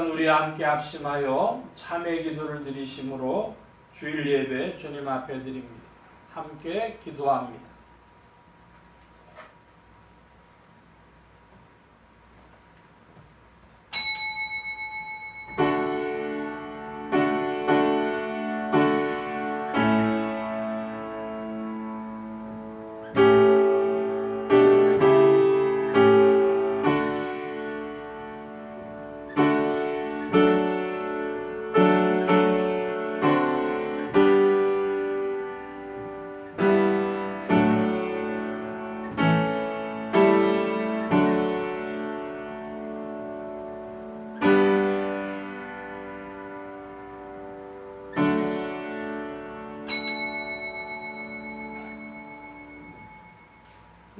시간 우리 함께 합심하여 참회 기도를 드리심으로 주일 예배 주님 앞에 드립니다. 함께 기도합니다.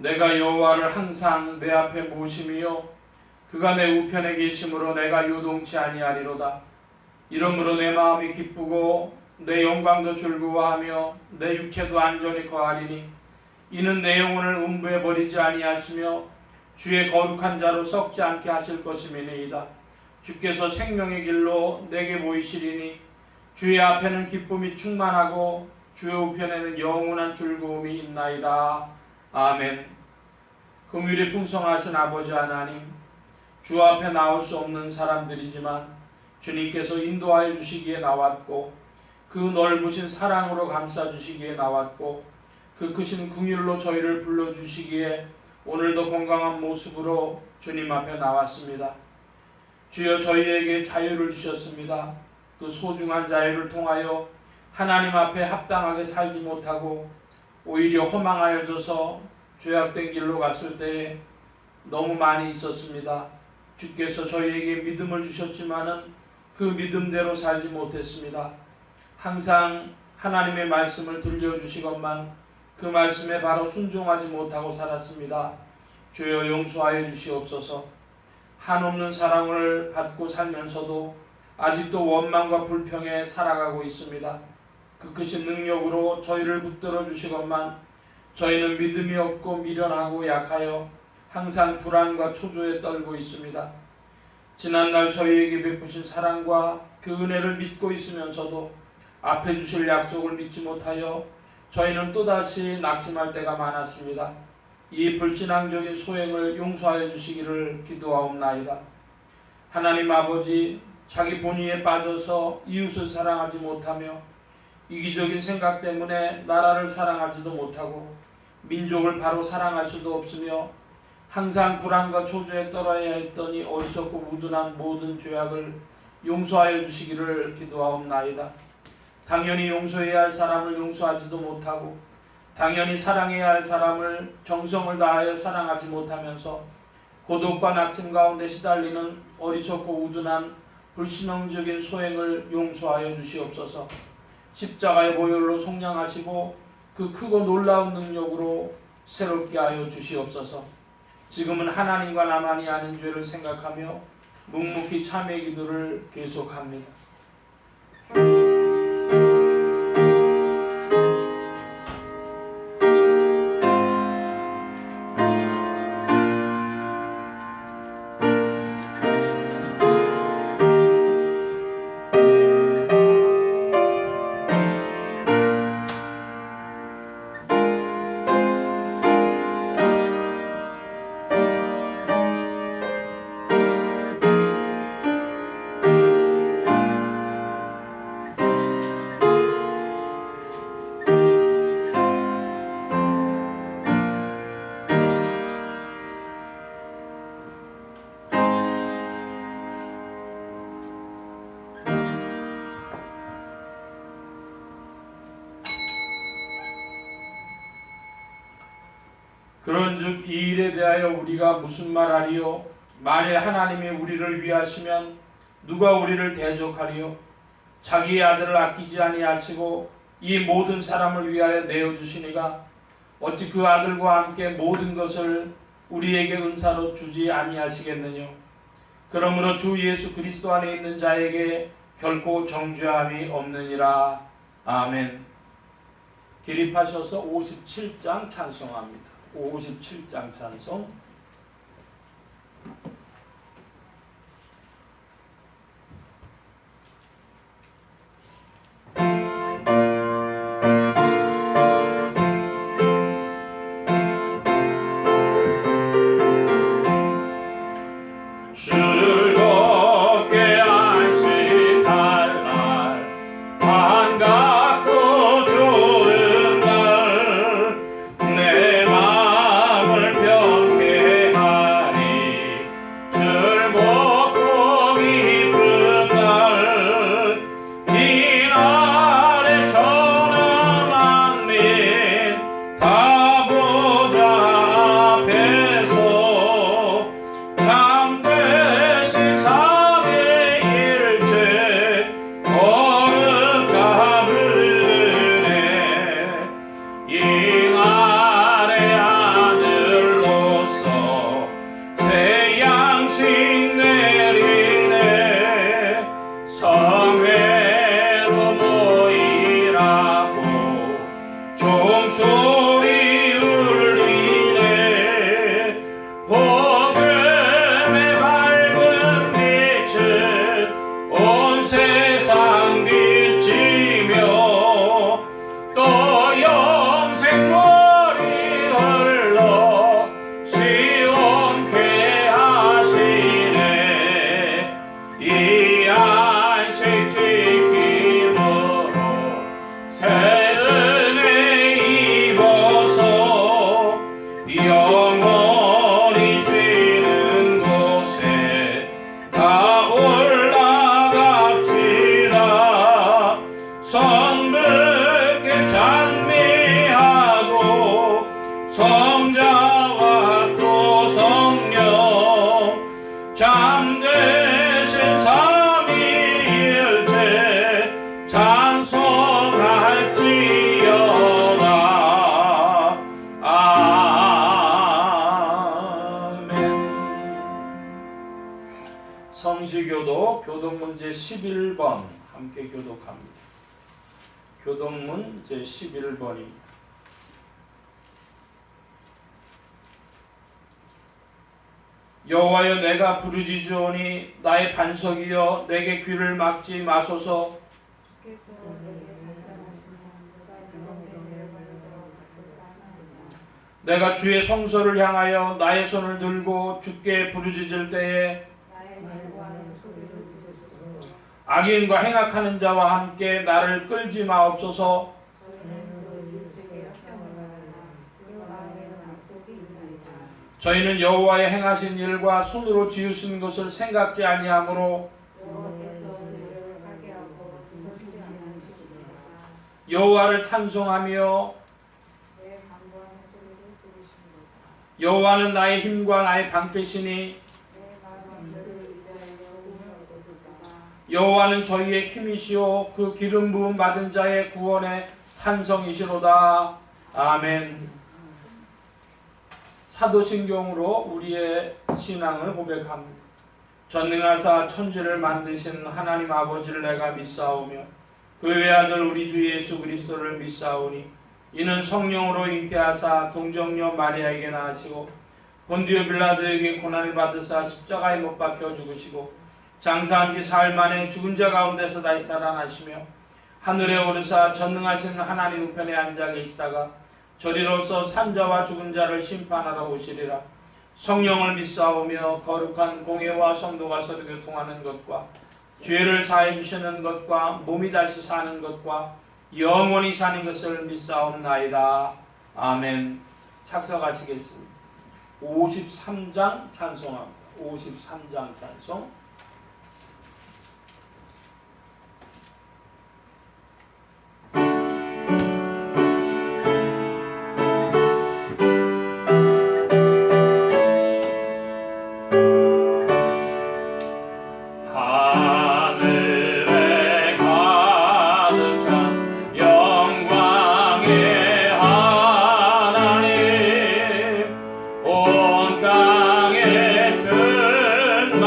내가 여호와를 항상 내 앞에 모심이요 그가 내 우편에 계심으로 내가 요동치 아니하리로다. 이러므로 내 마음이 기쁘고 내 영광도 즐거워하며 내 육체도 안전히 거하리니 이는 내 영혼을 음부에 버리지 아니하시며 주의 거룩한 자로 썩지 않게 하실 것임이니이다. 주께서 생명의 길로 내게 보이시리니 주의 앞에는 기쁨이 충만하고 주의 우편에는 영원한 즐거움이 있나이다. 아멘. 긍휼이 풍성하신 아버지 하나님, 주 앞에 나올 수 없는 사람들이지만 주님께서 인도하여 주시기에 나왔고 그 넓으신 사랑으로 감싸 주시기에 나왔고 그 크신 긍휼로 저희를 불러주시기에 오늘도 건강한 모습으로 주님 앞에 나왔습니다. 주여 저희에게 자유를 주셨습니다. 그 소중한 자유를 통하여 하나님 앞에 합당하게 살지 못하고 오히려 허망하여져서 죄악된 길로 갔을 때에 너무 많이 있었습니다. 주께서 저희에게 믿음을 주셨지만은 그 믿음대로 살지 못했습니다. 항상 하나님의 말씀을 들려주시건만 그 말씀에 바로 순종하지 못하고 살았습니다. 주여 용서하여 주시옵소서. 한없는 사랑을 받고 살면서도 아직도 원망과 불평에 살아가고 있습니다. 그 크신 능력으로 저희를 붙들어 주시건만 저희는 믿음이 없고 미련하고 약하여 항상 불안과 초조에 떨고 있습니다. 지난날 저희에게 베푸신 사랑과 그 은혜를 믿고 있으면서도 앞에 주실 약속을 믿지 못하여 저희는 또다시 낙심할 때가 많았습니다. 이 불신앙적인 소행을 용서하여 주시기를 기도하옵나이다. 하나님 아버지, 자기 본의에 빠져서 이웃을 사랑하지 못하며 이기적인 생각 때문에 나라를 사랑하지도 못하고 민족을 바로 사랑할 수도 없으며 항상 불안과 초조에 떨어야 했더니 어리석고 우둔한 모든 죄악을 용서하여 주시기를 기도하옵나이다. 당연히 용서해야 할 사람을 용서하지도 못하고 당연히 사랑해야 할 사람을 정성을 다하여 사랑하지 못하면서 고독과 낙심 가운데 시달리는 어리석고 우둔한 불신앙적인 소행을 용서하여 주시옵소서. 십자가의 보혈로 속량하시고 그 크고 놀라운 능력으로 새롭게 하여 주시옵소서. 지금은 하나님과 나만이 아는 죄를 생각하며 묵묵히 참회 기도를 계속합니다. 그런즉 이 일에 대하여 우리가 무슨 말하리요? 만일 하나님이 우리를 위하시면 누가 우리를 대적하리요? 자기의 아들을 아끼지 아니하시고 이 모든 사람을 위하여 내어주시니가 어찌 그 아들과 함께 모든 것을 우리에게 은사로 주지 아니하시겠느냐? 그러므로 주 예수 그리스도 안에 있는 자에게 결코 정죄함이 없느니라. 아멘. 기립하셔서 57장 찬송합니다. 57장 찬송. 원주교도 교동문 제11번 함께 교독합니다. 교동문 제11번입니다. 여호와여, 내가 부르짖으오니 나의 반석이여 내게 귀를 막지 마소서. 주께서 내게 잠잠하시면 누가 유혹에 내려가려고 바쁘다. 내가 주의 성소를 향하여 나의 손을 들고 주께 부르짖을 때에 나의 간구하는 소리를 들으소서. 악인과 행악하는 자와 함께 나를 끌지 마옵소서. 저희는 그 이웃에게 협평을 바라나 그 마음에는 악독이 있나이다. 저희는 여호와의 행하신 일과 손으로 지으신 것을 생각지 아니하므로 여호와께서 저를 하게 하고 무섭지 않으시리라. 여호와를 찬송하며 내 간구하는 소리를 들으시리로다. 여호와는 나의 힘과 나의 방패시니 내 마음은 저를 의지하여 꿈을 얻었도다. 여호와는 저희의 힘이시오 그 기름 부음 받은 자의 구원의 산성이시로다. 아멘. 사도신경으로 우리의 신앙을 고백합니다. 전능하사 천지를 만드신 하나님 아버지를 내가 믿사오며 그 외아들 우리 주 예수 그리스도를 믿사오니 이는 성령으로 잉태하사 동정녀 마리아에게 낳으시고 본디오 빌라도에게 고난을 받으사 십자가에 못 박혀 죽으시고 장사한 지 사흘 만에 죽은 자 가운데서 다시 살아나시며 하늘에 오르사 전능하신 하나님 우편에 앉아 계시다가 저리로서 산자와 죽은 자를 심판하러 오시리라. 성령을 믿사오며 거룩한 공회와 성도가 서로 교통하는 것과 죄를 사해 주시는 것과 몸이 다시 사는 것과 영원히 사는 것을 믿사옵나이다. 아멘. 착석하시겠습니다. 53장 찬송합니다. 53장 찬송. 온 땅에 충만한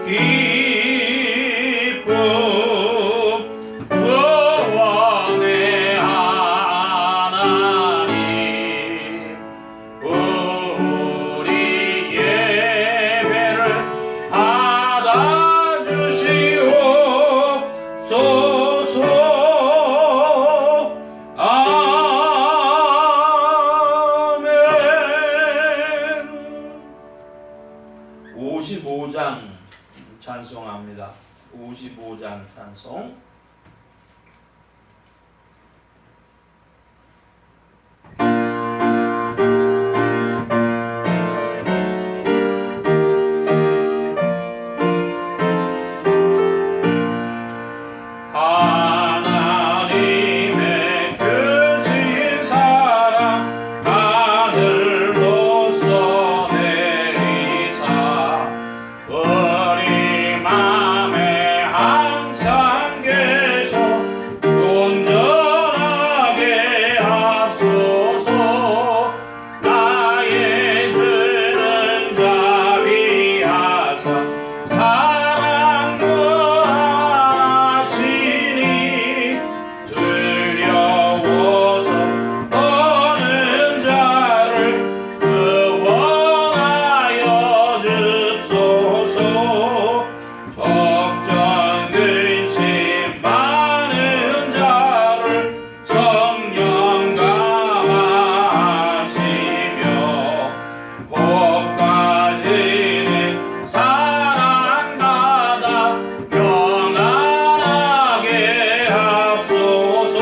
기쁨 구원의 하나님 우리 예배를 받아주시옵소서. 아멘. 55장 찬송합니다. 55장 찬송. 하나님의 크신 사랑 하늘로서 내리사 우리 맘에 항상 계셔 온전하게 앞서서 나의 죄는 자비하사 사랑 구하시니 두려워서 떠는 자를 구원하여 주소서. 걱정 근심 많은 자를 성령 감하시며 복과 은혜 사랑받아 평안하게 합소서.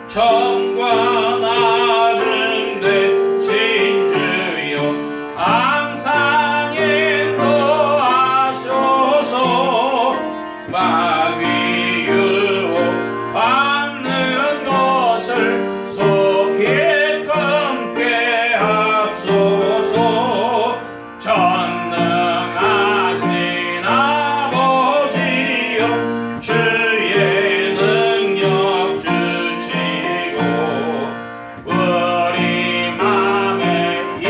천과 낮은 대신 주여 항상 인도하소서. 마귀 유혹 받는 것을 속히 끊게 합소서. 전능하신 아버지여 주의 능력 주시고 우리 맘에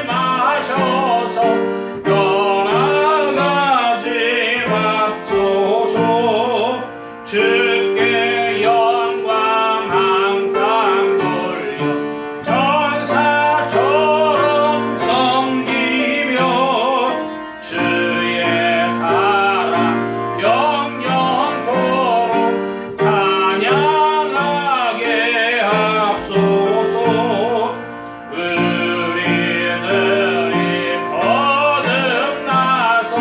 임하셔서 떠나가지 맙소서. 주께 영광 항상 돌려 천사처럼 섬기며 주의 사랑 영영토록 찬양하게 합소서. 우리들이 거듭나서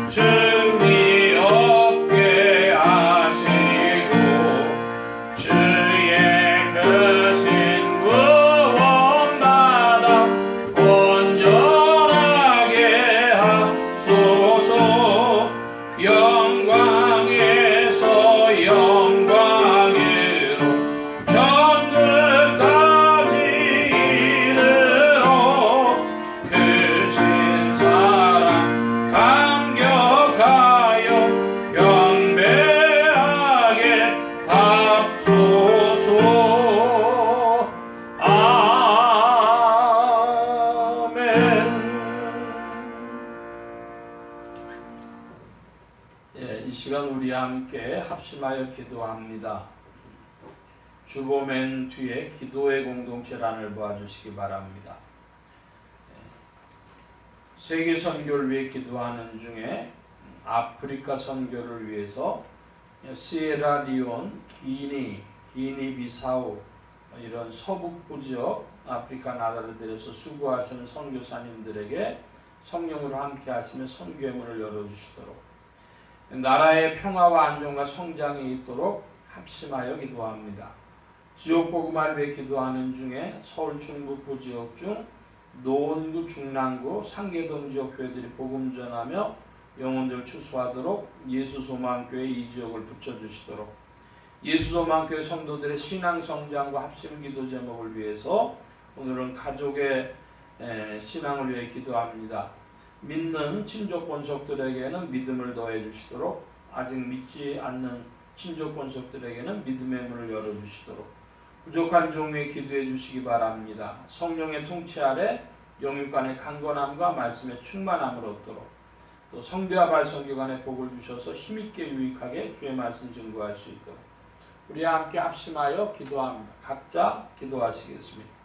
승리 얻게 하시고 주의 크신 구원받아 온전하게 하소서. 영광에서 영광으로 천국까지 이르러 크신 사랑 감격하여 경배하게 합소서. 아멘. 이 시간 우리 함께 합심하여 기도합니다. 주보 맨 뒤에 기도의 공동체란을 보아주시기 바랍니다. 세계 선교를 위해 기도하는 중에 아프리카 선교를 위해서 시에라리온, 기니비사우 이런 서북부 지역 아프리카 나라들에서 수고하시는 선교사님들에게 성령으로 함께 하시며 선교의 문을 열어주시도록 나라의 평화와 안정과 성장이 있도록 합심하여 기도합니다. 지역 복음을 위해 기도하는 중에 서울 중북부 지역 중 노원구, 중랑구, 상계동 지역 교회들이 복음 전하며 영혼들 추수하도록 예수소망교회 이 지역을 붙여주시도록 예수소망교회 성도들의 신앙 성장과 합심 기도 제목을 위해서 오늘은 가족의 신앙을 위해 기도합니다. 믿는 친족 본속들에게는 믿음을 더해 주시도록 아직 믿지 않는 친족 본속들에게는 믿음의 문을 열어 주시도록 부족한 종류에 기도해 주시기 바랍니다. 성령의 통치 아래 영육간의 강건함과 말씀의 충만함을 얻도록 또 성대와 발성기관에 복을 주셔서 힘있게 유익하게 주의 말씀 증거할 수 있도록 우리 함께 합심하여 기도합니다. 각자 기도하시겠습니다.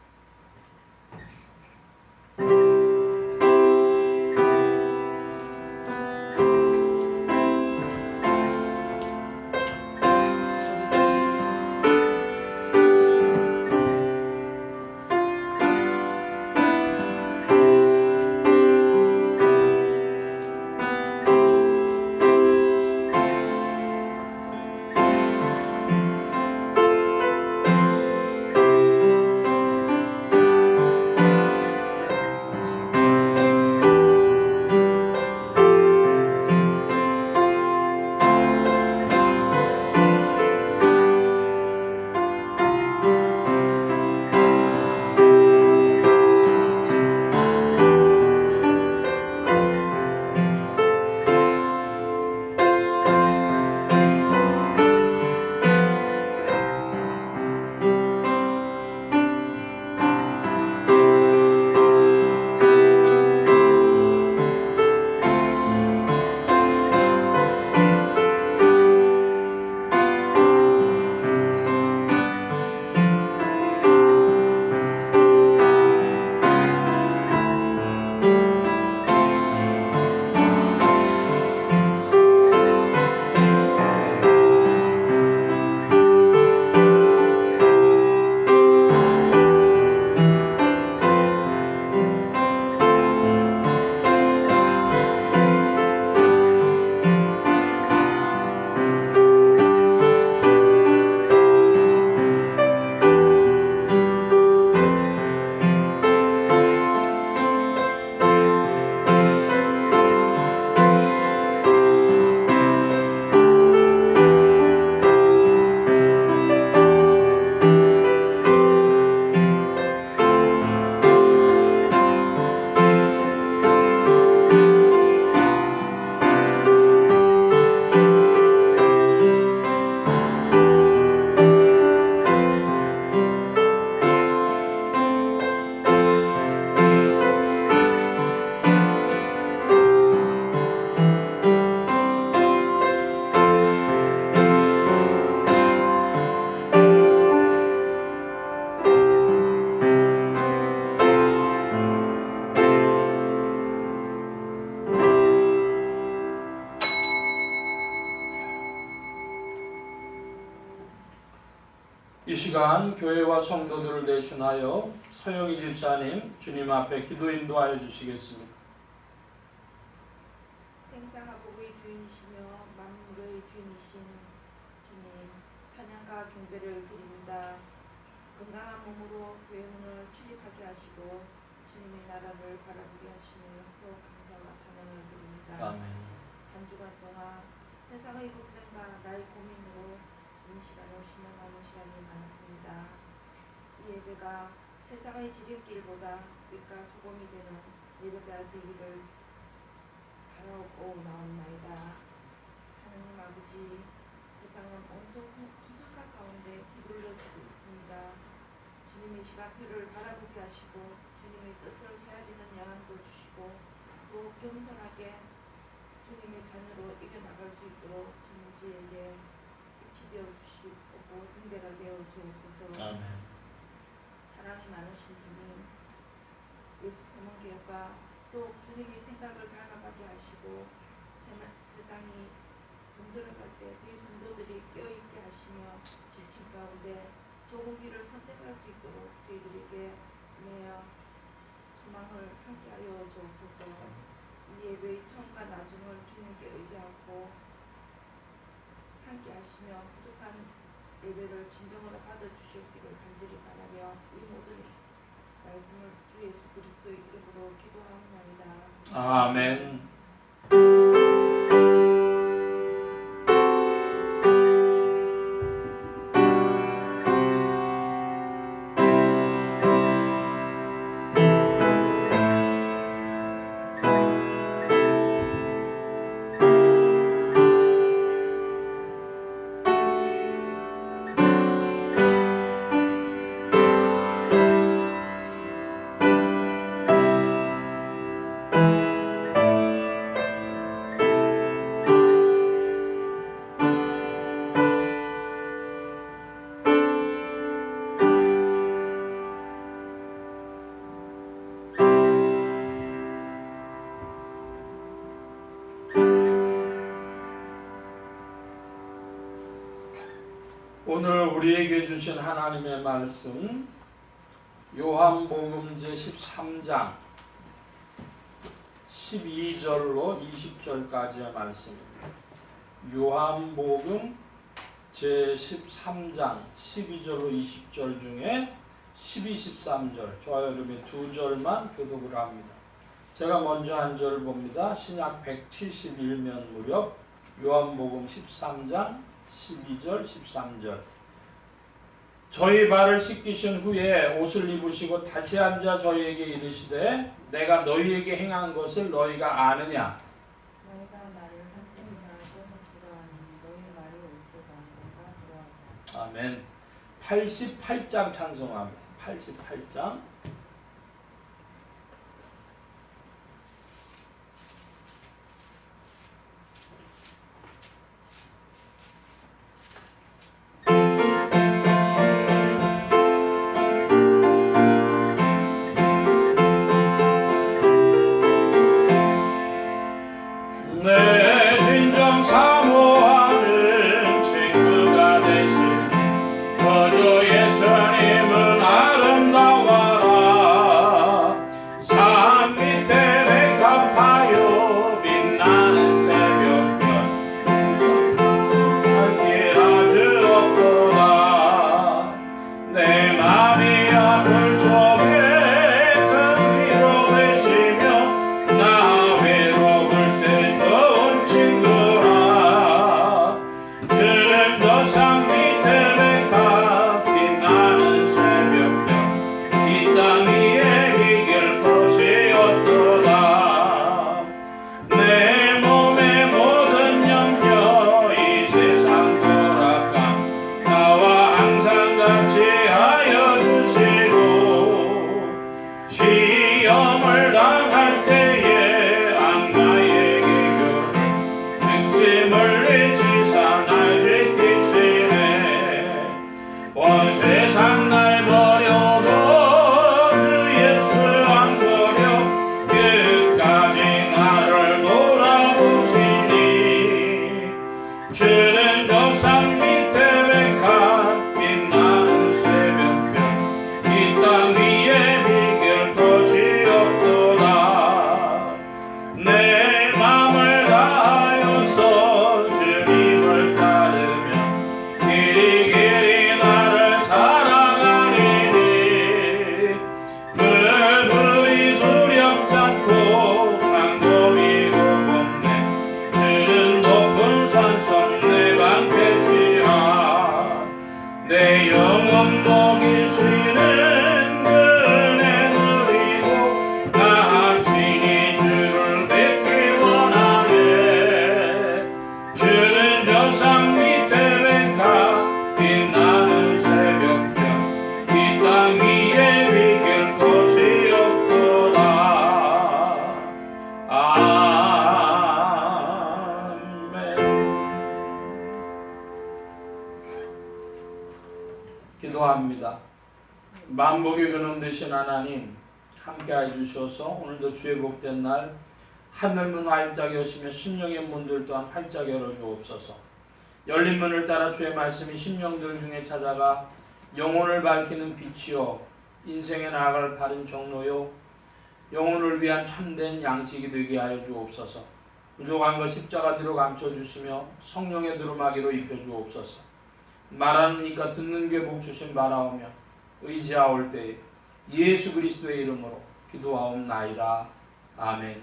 이 시간 교회와 성도들을 대신하여 서영희 집사님 주님 앞에 기도 인도하여 주시겠습니다. 생사와 복의 주인이시며 만물의 주인이신 주님, 찬양과 경배를 드립니다. 건강한 몸으로 교회 문을 출입하게 하시고 주님의 나라를 바라보게 하시며 또 감사와 찬양을 드립니다. 아멘. 한 주간 동안 세상의 걱정과 나의 고민으로 이 시간을 신음하는 시간이 많았습니다. 이 예배가 세상의 지름길보다 빛과 소금이 되는 예배가 되기를 바라고 나옵나이다. 하나님 아버지, 세상은 온통 토사카 가운데 기울어지고 있습니다. 주님의 시간표를 바라보게 하시고 주님의 뜻을 헤아리는 양한도 주시고 또 겸손하게 주님의 자녀로 이겨나갈 수 있도록 주님지에게 빛이 되어 주시고 등대가 되어 주옵소서. 아멘. 사랑이 많으신 주님, 예수 소망교회가 또 주님의 생각을 닮아가게 하시고 세상이 힘들어갈 때 저희 성도들이 깨어있게 하시며 지친 가운데 좋은 길을 선택할 수 있도록 저희들에게 은혜와 소망을 함께하여 주옵소서. 이 예배의 처음과 나중을 주님께 의지하고 함께하시며 부족한 예배를 진정으로 받아주시옵기를 간절히 바라며 이 모든 말씀을 주 예수 그리스도의 이름으로 기도하옵나이다. 아멘. 오늘 우리에게 주신 하나님의 말씀 요한복음 제13장 12절로 20절까지의 말씀입니다. 요한복음 제13장 12절로 20절 중에 12, 13절 저와 여러분이 두 절만 교독을 합니다. 제가 먼저 한 절을 봅니다. 신약 171면 무렵 요한복음 13장 12절 13절 저희 발을 씻기신 후에 옷을 입으시고 다시 앉아 저희에게 이르시되 내가 너희에게 행한 것을 너희가 아느냐. 너희가 나를 삼십니다. 또는 주라 하니 너희 말이 옳도다. 내가 돌아왔다. 아멘. 88장 찬송합니다. 88장 내 진정 사모하는 친구가 되신 거저 예수님은 아름다워라. 산 밑에 백합하여 빛나는 새벽별 길 아주 없도다. 내 맘이 아플 적에 그 위로 되시며 나 외로울 때 좋은 친구라. 주는 저 산 밑에 백합 빛나는 새벽별 이 땅 위에 비길 곳이 없도다. 내 몸의 모든 염려 이 세상 고락감 나와 항상 같이 하여 주시고 시험을 당할 때에 악마의 기교를 즉시 물리치사 날 지키시네. 온 세상 날 버려도 주 예수 안 버려 끝까지 나를 돌아보시니. 주는 저 산 밑에 백합 빛나는 새벽별 이 땅 위에 비길 곳이 없도다. 내 맘을 다하여서 주님을 따르며 길이 길이 나를 사랑하리니. 물불이 두렵지 않고 창고미고 곱네. 주는 높은 산성 내 방패시라. 내 영혼 먹이시는 그 은혜 누리고 나 친히 주를 뵙기 원하네. 주는 저 산 밑에 백합 빛나는 새벽별 이 땅 위에 비길 곳이 없도다. 아멘. 기도합니다. 만복의 근원 되신 하나님 함께해 주셔서 오늘도 주의 복된 날 하늘문 활짝 여시며 심령의 문들 또한 활짝 열어 주옵소서. 열린 문을 따라 주의 말씀이 심령들 중에 찾아가 영혼을 밝히는 빛이요 인생에 나아갈 바른 정로요 영혼을 위한 참된 양식이 되게 하여 주옵소서. 부족한 것 십자가 뒤로 감춰주시며 성령의 두루마기로 입혀주옵소서. 말하는 이가 듣는 게 복 주신 바라오며 의지하올 때에 예수 그리스도의 이름으로 기도하옵나이다. 아멘.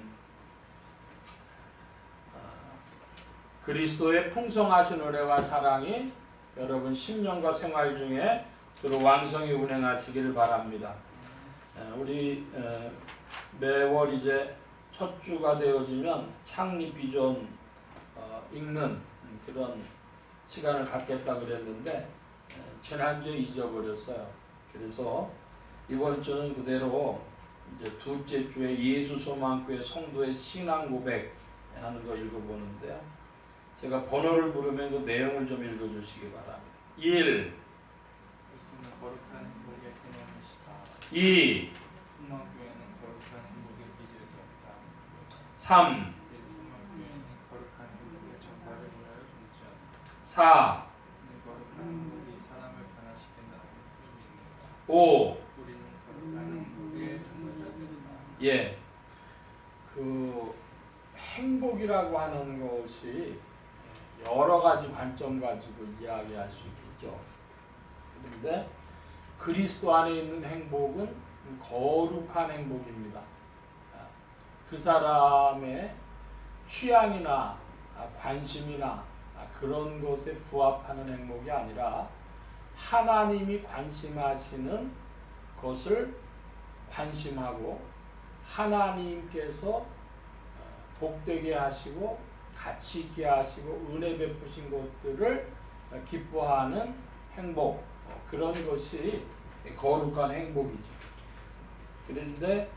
그리스도의 풍성하신 은혜와 사랑이 여러분 심령과 생활 중에 주로 왕성히 운행하시기를 바랍니다. 우리 매월 이제 첫 주가 되어지면 창립 비전 읽는 그런 시간을 갖겠다 그랬는데 지난주에 잊어버렸어요. 그래서 이번 주는 그대로 이제 둘째 주에 예수 소망교회 성도의 신앙 고백 하는 거 읽어보는데요. 제가 번호를 부르면 그 내용을 좀 읽어주시기 바랍니다. 1. 2. 3. 4. 5. 우리는 거룩한 행복의 근거자들이다. 예. 그 행복이라고 하는 것이 여러 가지 관점 가지고 이야기할 수 있겠죠. 그런데 그리스도 안에 있는 행복은 거룩한 행복입니다. 그 사람의 취향이나 관심이나 그런 것에 부합하는 행복이 아니라 하나님이 관심하시는 것을 관심하고 하나님께서 복되게 하시고 가치 있게 하시고 은혜 베푸신 것들을 기뻐하는 행복, 그런 것이 거룩한 행복이죠. 그런데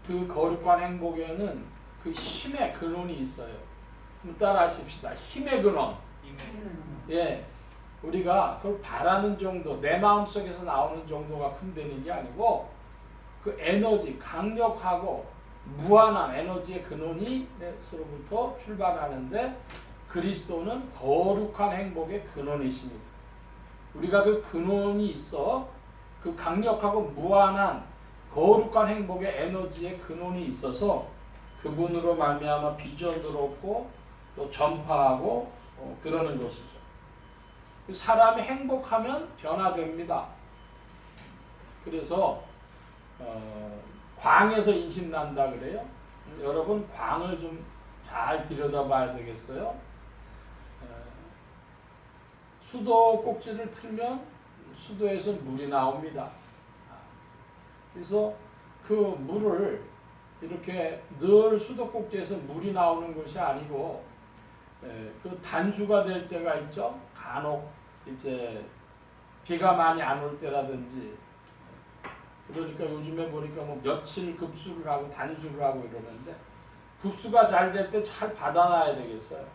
그 거룩한 행복에는 그 힘의 근원이 있어요. 따라 하십시다. 힘의 근원. 예, 우리가 그걸 바라는 정도, 내 마음속에서 나오는 정도가 큰 되는 게 아니고 그 에너지, 강력하고 무한한 에너지의 근원이 내서로부터 출발하는데 그리스도는 거룩한 행복의 근원이십니다. 우리가 그 근원이 있어 그 강력하고 무한한 거룩한 행복의 에너지의 근원이 있어서 그분으로 말미암아 비전도 얻고 또 전파하고 그러는 것이죠. 사람이 행복하면 변화됩니다. 그래서 광에서 인심난다 그래요. 여러분 광을 좀 잘 들여다봐야 되겠어요. 수도 꼭지를 틀면 수도에서 물이 나옵니다. 그래서 그 물을 이렇게 늘 수도 꼭지에서 물이 나오는 것이 아니고 그 단수가 될 때가 있죠. 간혹 이제 비가 많이 안 올 때라든지 그러니까 요즘에 보니까 뭐 며칠 급수를 하고 단수를 하고 이러는데 급수가 잘 될 때 잘 받아놔야 되겠어요.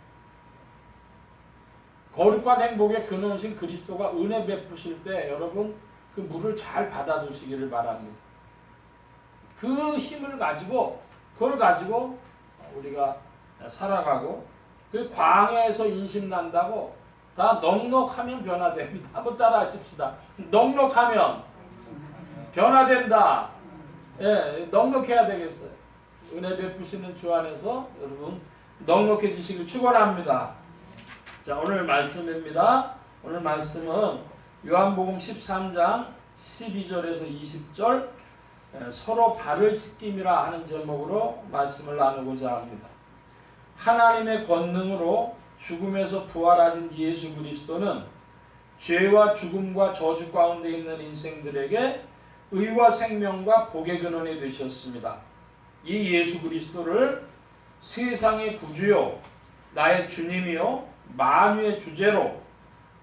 거룩한 행복의 근원이신 그리스도가 은혜 베푸실 때 여러분 그 물을 잘 받아두시기를 바랍니다. 그 힘을 가지고 그걸 가지고 우리가 살아가고 그 광야에서 인심난다고 다 넉넉하면 변화됩니다. 한번 따라 하십시다. 넉넉하면 변화된다. 예, 넉넉해야 되겠어요. 은혜 베푸시는 주 안에서 여러분 넉넉해지시길 축원합니다. 자, 오늘 말씀입니다. 오늘 말씀은 요한복음 13장 12절에서 20절 서로 발을 씻김이라 하는 제목으로 말씀을 나누고자 합니다. 하나님의 권능으로 죽음에서 부활하신 예수 그리스도는 죄와 죽음과 저주 가운데 있는 인생들에게 의와 생명과 복의 근원이 되셨습니다. 이 예수 그리스도를 세상의 구주요 나의 주님이요 만유의 주제로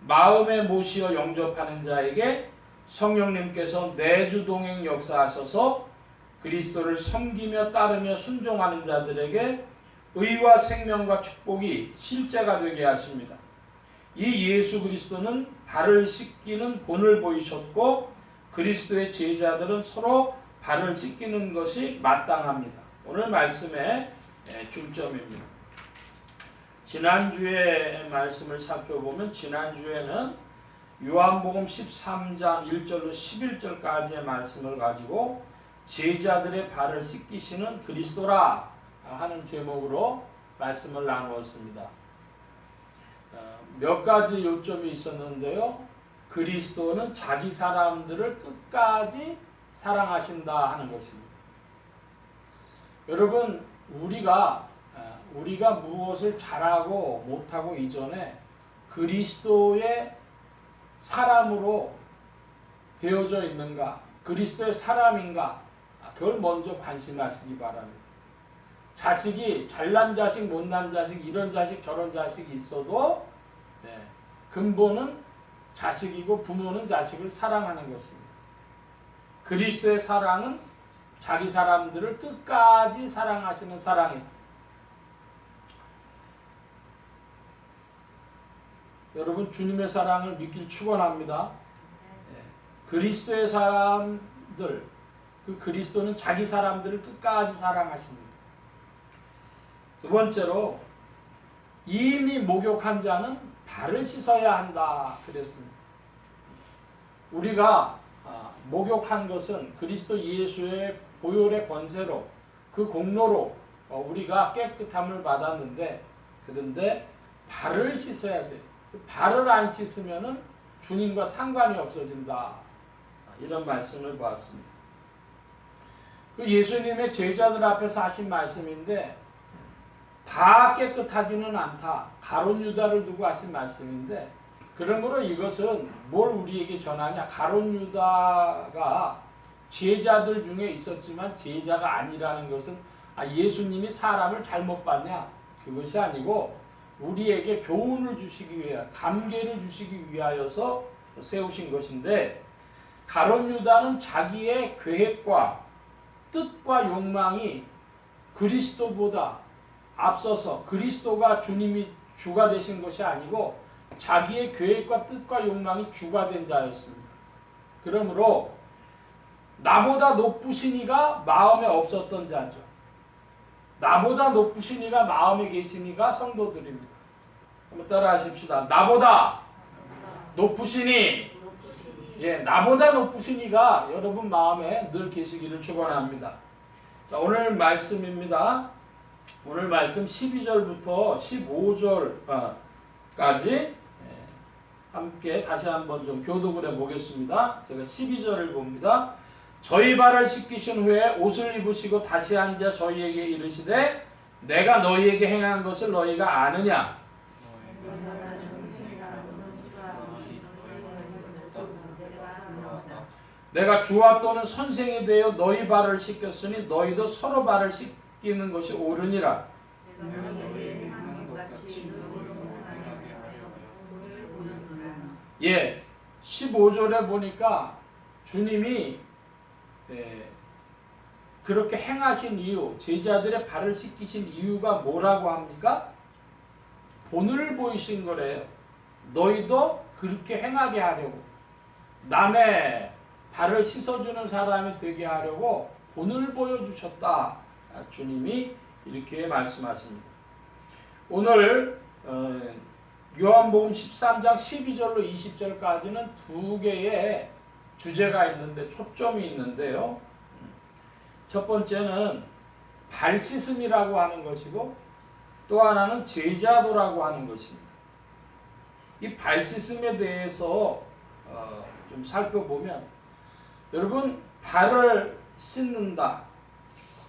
마음에 모시어 영접하는 자에게 성령님께서 내주동행 역사하셔서 그리스도를 섬기며 따르며 순종하는 자들에게 의와 생명과 축복이 실제가 되게 하십니다. 이 예수 그리스도는 발을 씻기는 본을 보이셨고 그리스도의 제자들은 서로 발을 씻기는 것이 마땅합니다. 오늘 말씀의 중점입니다. 지난주에 말씀을 살펴보면 지난주에는 요한복음 13장 1절로 11절까지의 말씀을 가지고 제자들의 발을 씻기시는 그리스도라 하는 제목으로 말씀을 나누었습니다. 몇 가지 요점이 있었는데요. 그리스도는 자기 사람들을 끝까지 사랑하신다 하는 것입니다. 여러분 우리가 무엇을 잘하고 못하고 이전에 그리스도의 사람으로 되어져 있는가, 그리스도의 사람인가, 그걸 먼저 관심하시기 바랍니다. 자식이 잘난 자식, 못난 자식, 이런 자식, 저런 자식이 있어도 근본은 자식이고 부모는 자식을 사랑하는 것입니다. 그리스도의 사랑은 자기 사람들을 끝까지 사랑하시는 사랑입니다. 여러분 주님의 사랑을 믿길 축원합니다. 그리스도의 사람들, 그 그리스도는 자기 사람들을 끝까지 사랑하십니다. 두 번째로 이미 목욕한 자는 발을 씻어야 한다 그랬습니다. 우리가 목욕한 것은 그리스도 예수의 보혈의 권세로 그 공로로 우리가 깨끗함을 받았는데, 그런데 발을 씻어야 돼. 발을 안 씻으면은 주님과 상관이 없어진다. 이런 말씀을 보았습니다. 그 예수님의 제자들 앞에서 하신 말씀인데 다 깨끗하지는 않다. 가룟 유다를 두고 하신 말씀인데, 그러므로 이것은 뭘 우리에게 전하냐? 가룟 유다가 제자들 중에 있었지만 제자가 아니라는 것은 예수님이 사람을 잘못 봤냐? 그것이 아니고 우리에게 교훈을 주시기 위하여, 감개를 주시기 위하여서 세우신 것인데, 가룟 유다는 자기의 계획과 뜻과 욕망이 그리스도보다 앞서서, 그리스도가 주님이 주가 되신 것이 아니고 자기의 계획과 뜻과 욕망이 주가 된 자였습니다. 그러므로 나보다 높으신 이가 마음에 없었던 자죠. 나보다 높으신 이가 마음에 계신 이가 성도들입니다. 한번 따라 하십시다. 나보다 높으신 이, 나보다 높으신 이가 여러분 마음에 늘 계시기를 축원합니다. 자, 오늘 말씀입니다. 오늘 말씀 12절부터 15절까지 함께 다시 한번 좀 교독을 해보겠습니다. 제가 12절을 봅니다. 저희 발을 씻기신 후에 옷을 입으시고 다시 앉아 저희에게 이르시되 내가 너희에게 행한 것을 너희가 아느냐? 내가 주와 또는 선생이 되어 너희 발을 씻겼으니 너희도 서로 발을 씻기는 것이 옳으니라. 예, 15절에 보니까 주님이 그렇게 행하신 이유, 제자들의 발을 씻기신 이유가 뭐라고 합니까? 본을 보이신 거래요. 너희도 그렇게 행하게 하려고, 남의 발을 씻어주는 사람이 되게 하려고 본을 보여주셨다. 주님이 이렇게 말씀하십니다. 오늘 요한복음 13장 12절로 20절까지는 두 개의 주제가 있는데, 초점이 있는데요. 첫 번째는 발 씻음이라고 하는 것이고, 또 하나는 제자도라고 하는 것입니다. 이 발 씻음에 대해서 좀 살펴보면, 여러분, 발을 씻는다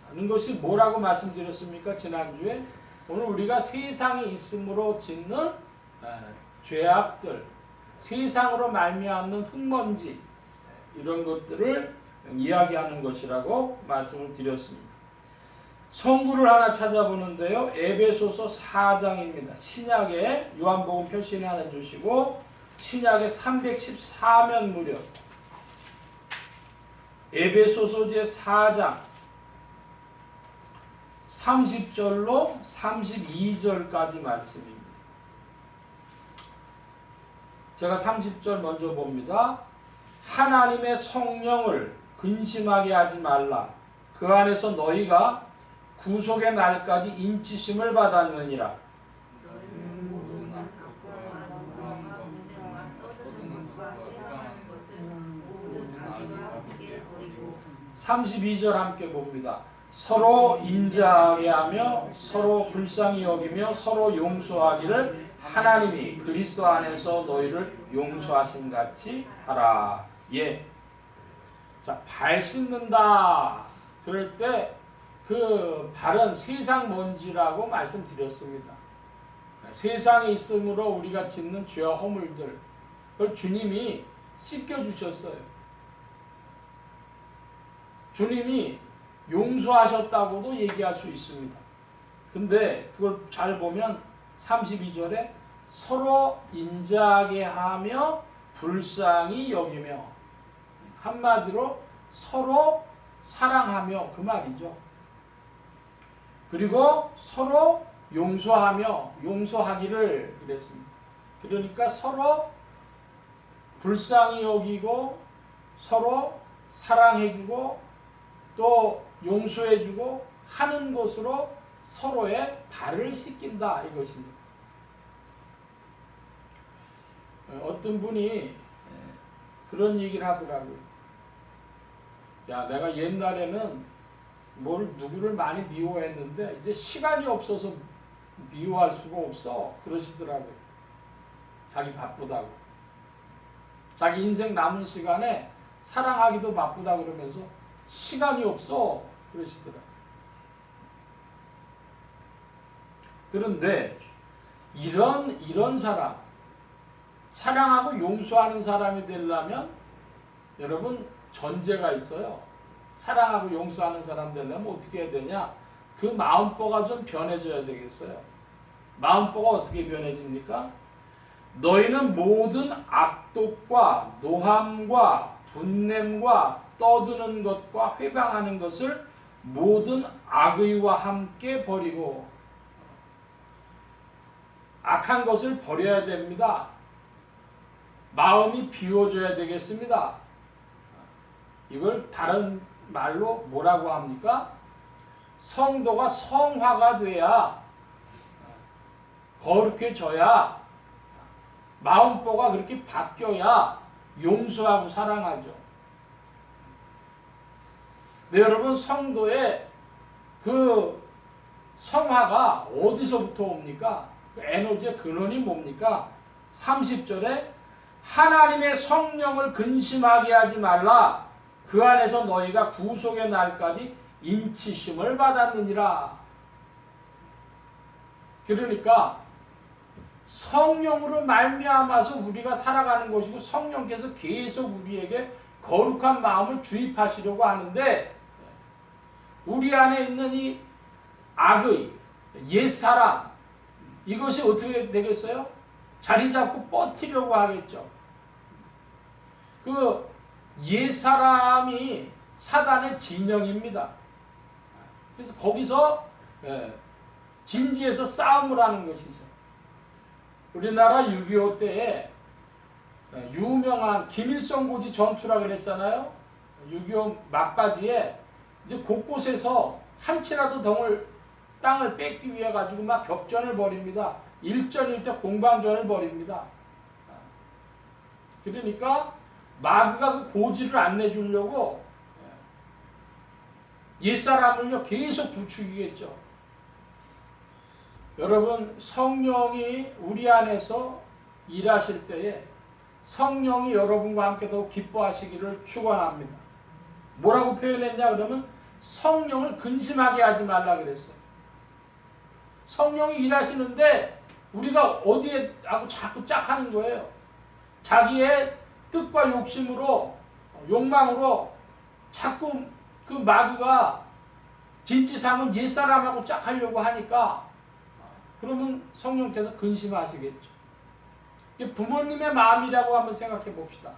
하는 것이 뭐라고 말씀드렸습니까? 지난주에. 오늘 우리가 세상에 있음으로 짓는 죄악들, 세상으로 말미암는 흙먼지, 이런 것들을 이야기하는 것이라고 말씀을 드렸습니다. 성구를 하나 찾아보는데요. 에베소서 4장입니다. 신약에 요한복음 표시를 하나 주시고 신약의 314면 무렵 에베소서 제 4장 30절로 32절까지 말씀입니다. 제가 30절 먼저 봅니다. 하나님의 성령을 근심하게 하지 말라. 그 안에서 너희가 구속의 날까지 인치심을 받았느니라. 32절 함께 봅니다. 서로 인자하게 하며 서로 불쌍히 여기며 서로 용서하기를 하나님이 그리스도 안에서 너희를 용서하신 같이 하라. 예. 자, 발 씻는다. 그럴 때 그 발은 세상 먼지라고 말씀드렸습니다. 세상에 있으므로 우리가 짓는 죄와 허물들, 그걸 주님이 씻겨주셨어요. 주님이 용서하셨다고도 얘기할 수 있습니다. 근데 그걸 잘 보면 32절에 서로 인자하게 하며 불쌍히 여기며, 한마디로 서로 사랑하며 그 말이죠. 그리고 서로 용서하며 용서하기를 그랬습니다. 그러니까 서로 불쌍히 여기고 서로 사랑해주고 또 용서해주고 하는 것으로 서로의 발을 씻긴다, 이것입니다. 어떤 분이 그런 얘기를 하더라고요. 야, 내가 옛날에는 누구를 많이 미워했는데 이제 시간이 없어서 미워할 수가 없어. 그러시더라고요. 자기 바쁘다고. 자기 인생 남은 시간에 사랑하기도 바쁘다 그러면서 시간이 없어. 그러시더라고요. 그런데 이런 사람, 사랑하고 용서하는 사람이 되려면 여러분 전제가 있어요. 사랑하고 용서하는 사람 되려면 어떻게 해야 되냐? 그 마음보가 좀 변해져야 되겠어요. 마음보가 어떻게 변해집니까? 너희는 모든 악독과 노함과 분냄과 떠드는 것과 회방하는 것을 모든 악의와 함께 버리고, 악한 것을 버려야 됩니다. 마음이 비워져야 되겠습니다. 이걸 다른 말로 뭐라고 합니까? 성도가 성화가 돼야, 거룩해져야, 마음보가 그렇게 바뀌어야 용서하고 사랑하죠. 네, 여러분, 성도의 그 성화가 어디서부터 옵니까? 그 에너지의 근원이 뭡니까? 30절에 하나님의 성령을 근심하게 하지 말라. 그 안에서 너희가 구속의 날까지 인치심을 받았느니라. 그러니까 성령으로 말미암아서 우리가 살아가는 것이고, 성령께서 계속 우리에게 거룩한 마음을 주입하시려고 하는데, 우리 안에 있는 이 악의, 옛사람, 이것이 어떻게 되겠어요? 자리 잡고 버티려고 하겠죠. 그 옛사람이 사단의 진영입니다. 그래서 거기서 진지에서 싸움을 하는 것이죠. 우리나라 6.25 때에 유명한 김일성 고지 전투라 그랬잖아요. 6.25 막바지에 이제 곳곳에서 한 치라도 땅을 뺏기 위해 가지고 막 격전을 벌입니다. 일전일 때 공방전을 벌입니다. 그러니까 마귀가 그 고지를 안 내주려고 옛사람을요 계속 부추기겠죠. 여러분, 성령이 우리 안에서 일하실 때에 성령이 여러분과 함께 더 기뻐하시기를 축원합니다. 뭐라고 표현했냐 그러면 성령을 근심하게 하지 말라 그랬어요. 성령이 일하시는데 우리가 어디에 하고 자꾸 짝하는 거예요. 자기의 뜻과 욕심으로, 욕망으로 자꾸 그 마귀가 진지삼은 옛사람하고 짝하려고 하니까, 그러면 성령께서 근심하시겠죠. 이게 부모님의 마음이라고 한번 생각해 봅시다.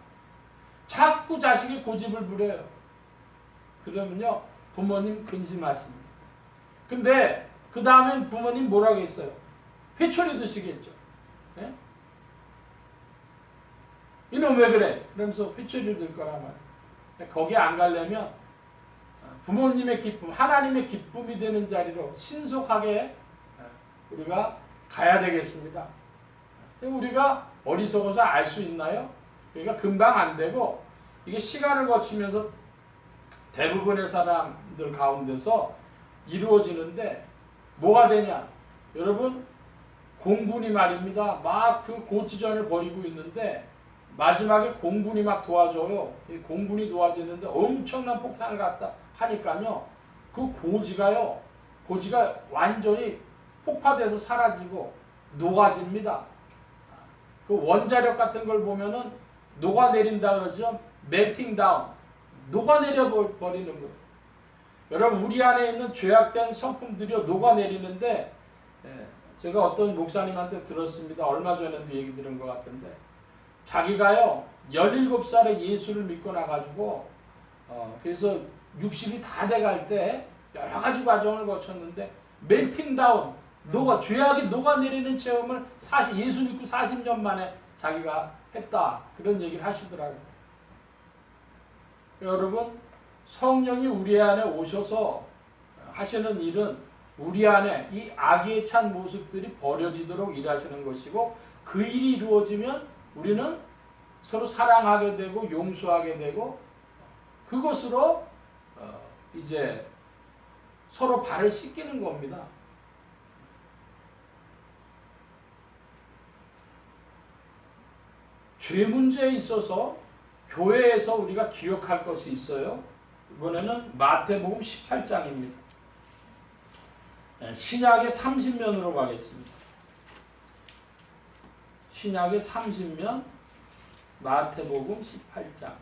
자꾸 자식이 고집을 부려요. 그러면요 부모님 근심하십니다. 근데 그 다음엔 부모님 뭐라고 했어요? 회초리 드시겠죠. 네? 이놈 왜 그래? 그러면서 회초리를 들 거란 말이에요. 거기 안 가려면 부모님의 기쁨, 하나님의 기쁨이 되는 자리로 신속하게 우리가 가야 되겠습니다. 우리가 어리석어서 알 수 있나요? 그러니까 금방 안 되고, 이게 시간을 거치면서 대부분의 사람들 가운데서 이루어지는데 뭐가 되냐? 여러분, 공군이 말입니다. 막 그 고치전을 벌이고 있는데 마지막에 공군이 막 도와줘요. 이 공군이 도와주는데 엄청난 폭탄을 갖다 하니까요, 그 고지가 완전히 폭파돼서 사라지고 녹아집니다. 그 원자력 같은 걸 보면은 녹아내린다 그러죠. melting down, 녹아내려 버리는 거예요. 여러분, 우리 안에 있는 죄악된 성품들이 녹아내리는데, 제가 어떤 목사님한테 들었습니다. 얼마 전에도 얘기 들은 것 같은데, 자기가요 17살에 예수를 믿고 나가지고 그래서 60이 다 돼갈 때 여러 가지 과정을 거쳤는데 melting down, 죄악이 녹아내리는 체험을 예수 믿고 40년 만에 자기가 했다. 그런 얘기를 하시더라고요. 여러분, 성령이 우리 안에 오셔서 하시는 일은 우리 안에 이 악에 찬 모습들이 버려지도록 일하시는 것이고, 그 일이 이루어지면 우리는 서로 사랑하게 되고 용서하게 되고, 그것으로 이제 서로 발을 씻기는 겁니다. 죄 문제에 있어서 교회에서 우리가 기억할 것이 있어요. 이번에는 마태복음 18장입니다. 신약의 30면으로 가겠습니다. 신약의 30면 마태복음 18장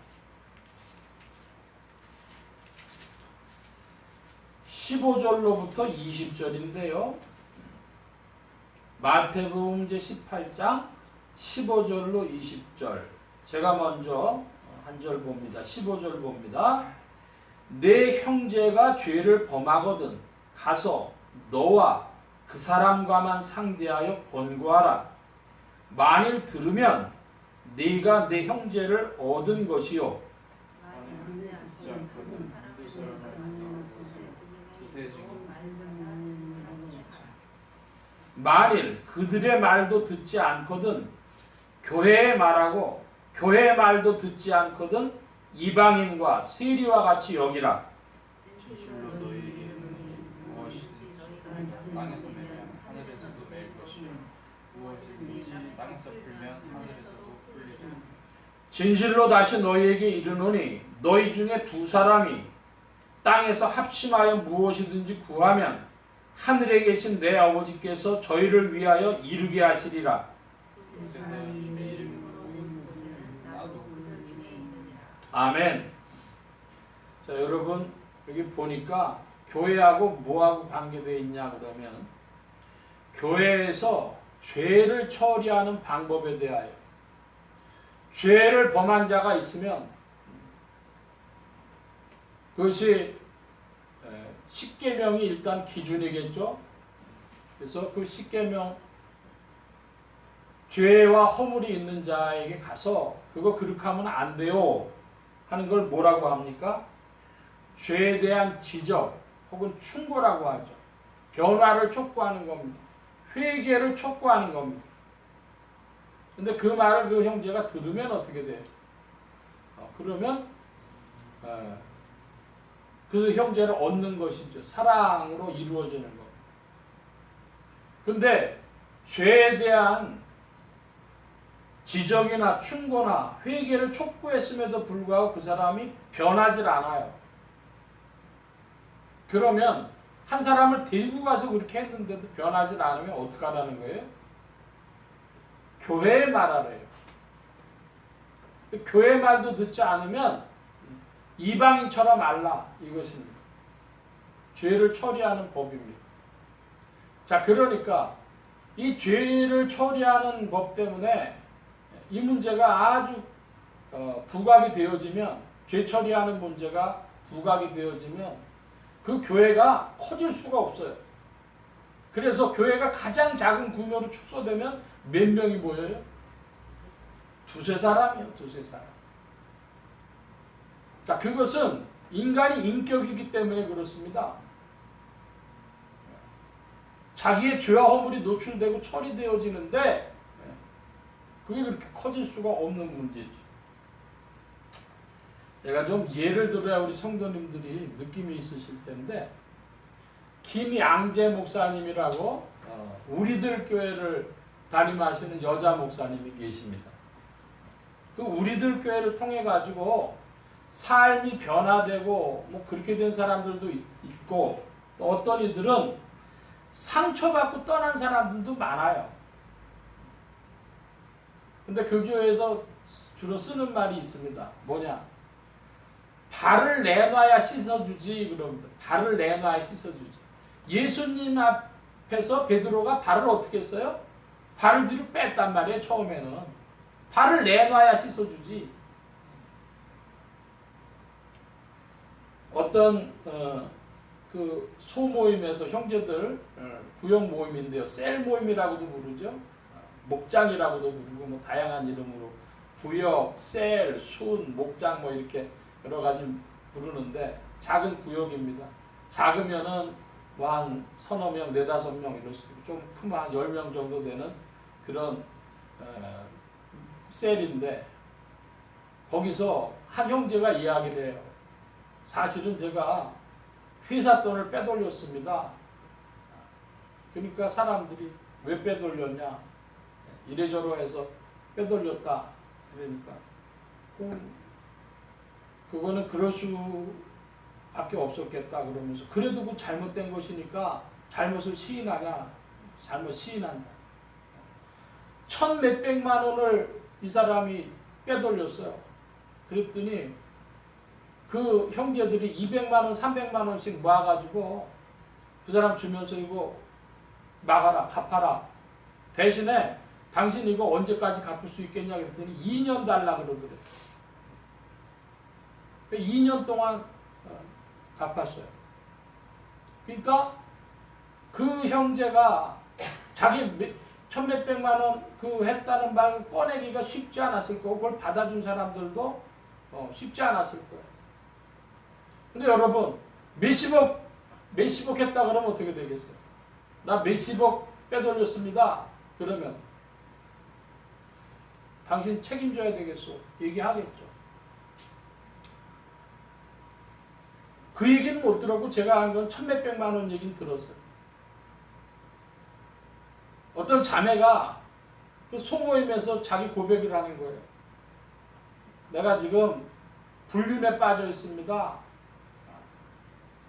15절로부터 20절인데요. 마태복음 18장 15절로 20절. 제가 먼저 한 절 봅니다. 15절 봅니다. 내 형제가 죄를 범하거든 가서 너와 그 사람과만 상대하여 권고하라. 만일 들으면 네가 내 형제를 얻은 것이요 만일 그들의 말도 듣지 않거든 교회의 말하고 교회의 말도 듣지 않거든 이방인과 세리와 같이 여기라. 진실로 너희에게 이르노니 무엇이든지 땅에서 매면 하늘에서도 맬 것이요 무엇이든지 땅에서 풀면 하늘에서도 풀리리라. 진실로 다시 너희에게 이르노니 너희 중에 두 사람이 땅에서 합심하여 무엇이든지 구하면 하늘에 계신 내 아버지께서 저희를 위하여 이루게 하시리라. 곳에서 내 이름으로 모인 곳에는 나도 그들 중에 있느니라. 아멘. 자, 여러분 여기 보니까 교회하고 뭐하고 관계되어 있냐 그러면 교회에서 죄를 처리하는 방법에 대하여 죄를 범한 자가 있으면 그것이 십계명이 일단 기준이겠죠. 그래서 그 십계명 죄와 허물이 있는 자에게 가서 그거 그렇게 하면 안 돼요 하는 걸 뭐라고 합니까? 죄에 대한 지적 혹은 충고라고 하죠. 변화를 촉구하는 겁니다. 회개를 촉구하는 겁니다. 근데 그 말을 그 형제가 들으면 어떻게 돼요? 그러면 그래서 형제를 얻는 것이죠. 사랑으로 이루어지는 겁니다. 근데 죄에 대한 지적이나 충고나 회개를 촉구했음에도 불구하고 그 사람이 변하질 않아요. 그러면 한 사람을 데리고 가서 그렇게 했는데도 변하질 않으면 어떡하라는 거예요? 교회의 말하래요. 교회 말도 듣지 않으면 이방인처럼 알라 이것입니다. 죄를 처리하는 법입니다. 자, 그러니까 이 죄를 처리하는 법 때문에 이 문제가 아주 부각이 되어지면 죄 처리하는 문제가 부각이 되어지면 그 교회가 커질 수가 없어요. 그래서 교회가 가장 작은 규모로 축소되면 몇 명이 모여요? 두세 사람이요. 두세 사람. 자, 그것은 인간이 인격이기 때문에 그렇습니다. 자기의 죄와 허물이 노출되고 처리되어지는데 그게 그렇게 커질 수가 없는 문제죠. 제가 좀 예를 들어야 우리 성도님들이 느낌이 있으실 텐데 김양재 목사님이라고 우리들 교회를 담임하시는 여자 목사님이 계십니다. 그 우리들 교회를 통해 가지고 삶이 변화되고 뭐 그렇게 된 사람들도 있고 또 어떤 이들은 상처받고 떠난 사람들도 많아요. 근데 그 교회에서 주로 쓰는 말이 있습니다. 뭐냐? 발을 내놔야 씻어주지 그럽니다. 발을 내놔야 씻어주지. 예수님 앞에서 베드로가 발을 어떻게 했어요? 발을 뒤로 뺐단 말이에요. 처음에는. 발을 내놔야 씻어주지. 어떤 그 소모임에서 형제들 구역 모임인데요. 셀 모임이라고도 부르죠. 목장이라고도 부르고 뭐 다양한 이름으로 구역, 셀, 순, 목장 뭐 이렇게 여러 가지 부르는데 작은 구역입니다. 작으면은 뭐 한 서너 명, 네다섯 명 이렇습니다. 좀 크면 한 10명 정도 되는 그런 셀인데 거기서 한 형제가 이야기를 해요. 사실은 제가 회사 돈을 빼돌렸습니다. 그러니까 사람들이 왜 빼돌렸냐, 이래저래해서 빼돌렸다. 그러니까 그거는 그럴 수밖에 없었겠다 그러면서, 그래도 그 잘못된 것이니까 잘못을 시인하냐, 잘못 시인한다. 1,몇백만 원을 이 사람이 빼돌렸어요. 그랬더니 그 형제들이 200만 원, 300만 원씩 모아가지고 그 사람 주면서 이거 막아라, 갚아라. 대신에 당신 이거 언제까지 갚을 수 있겠냐 그랬더니 2년 달라 그러더래. 2년 동안 갚았어요. 그러니까 그 형제가 자기 1,몇백만 원 그 했다는 말을 꺼내기가 쉽지 않았을 거고, 그걸 받아준 사람들도 쉽지 않았을 거예요. 근데 여러분, 몇십억 했다 그러면 어떻게 되겠어요? 나 몇십억 빼돌렸습니다. 그러면 당신 책임져야 되겠어. 얘기하겠죠. 그 얘기는 못 들었고 제가 한 건 1,몇백만 원 얘기는 들었어요. 어떤 자매가 그 소모임에서 자기 고백을 하는 거예요. 내가 지금 불륜에 빠져 있습니다.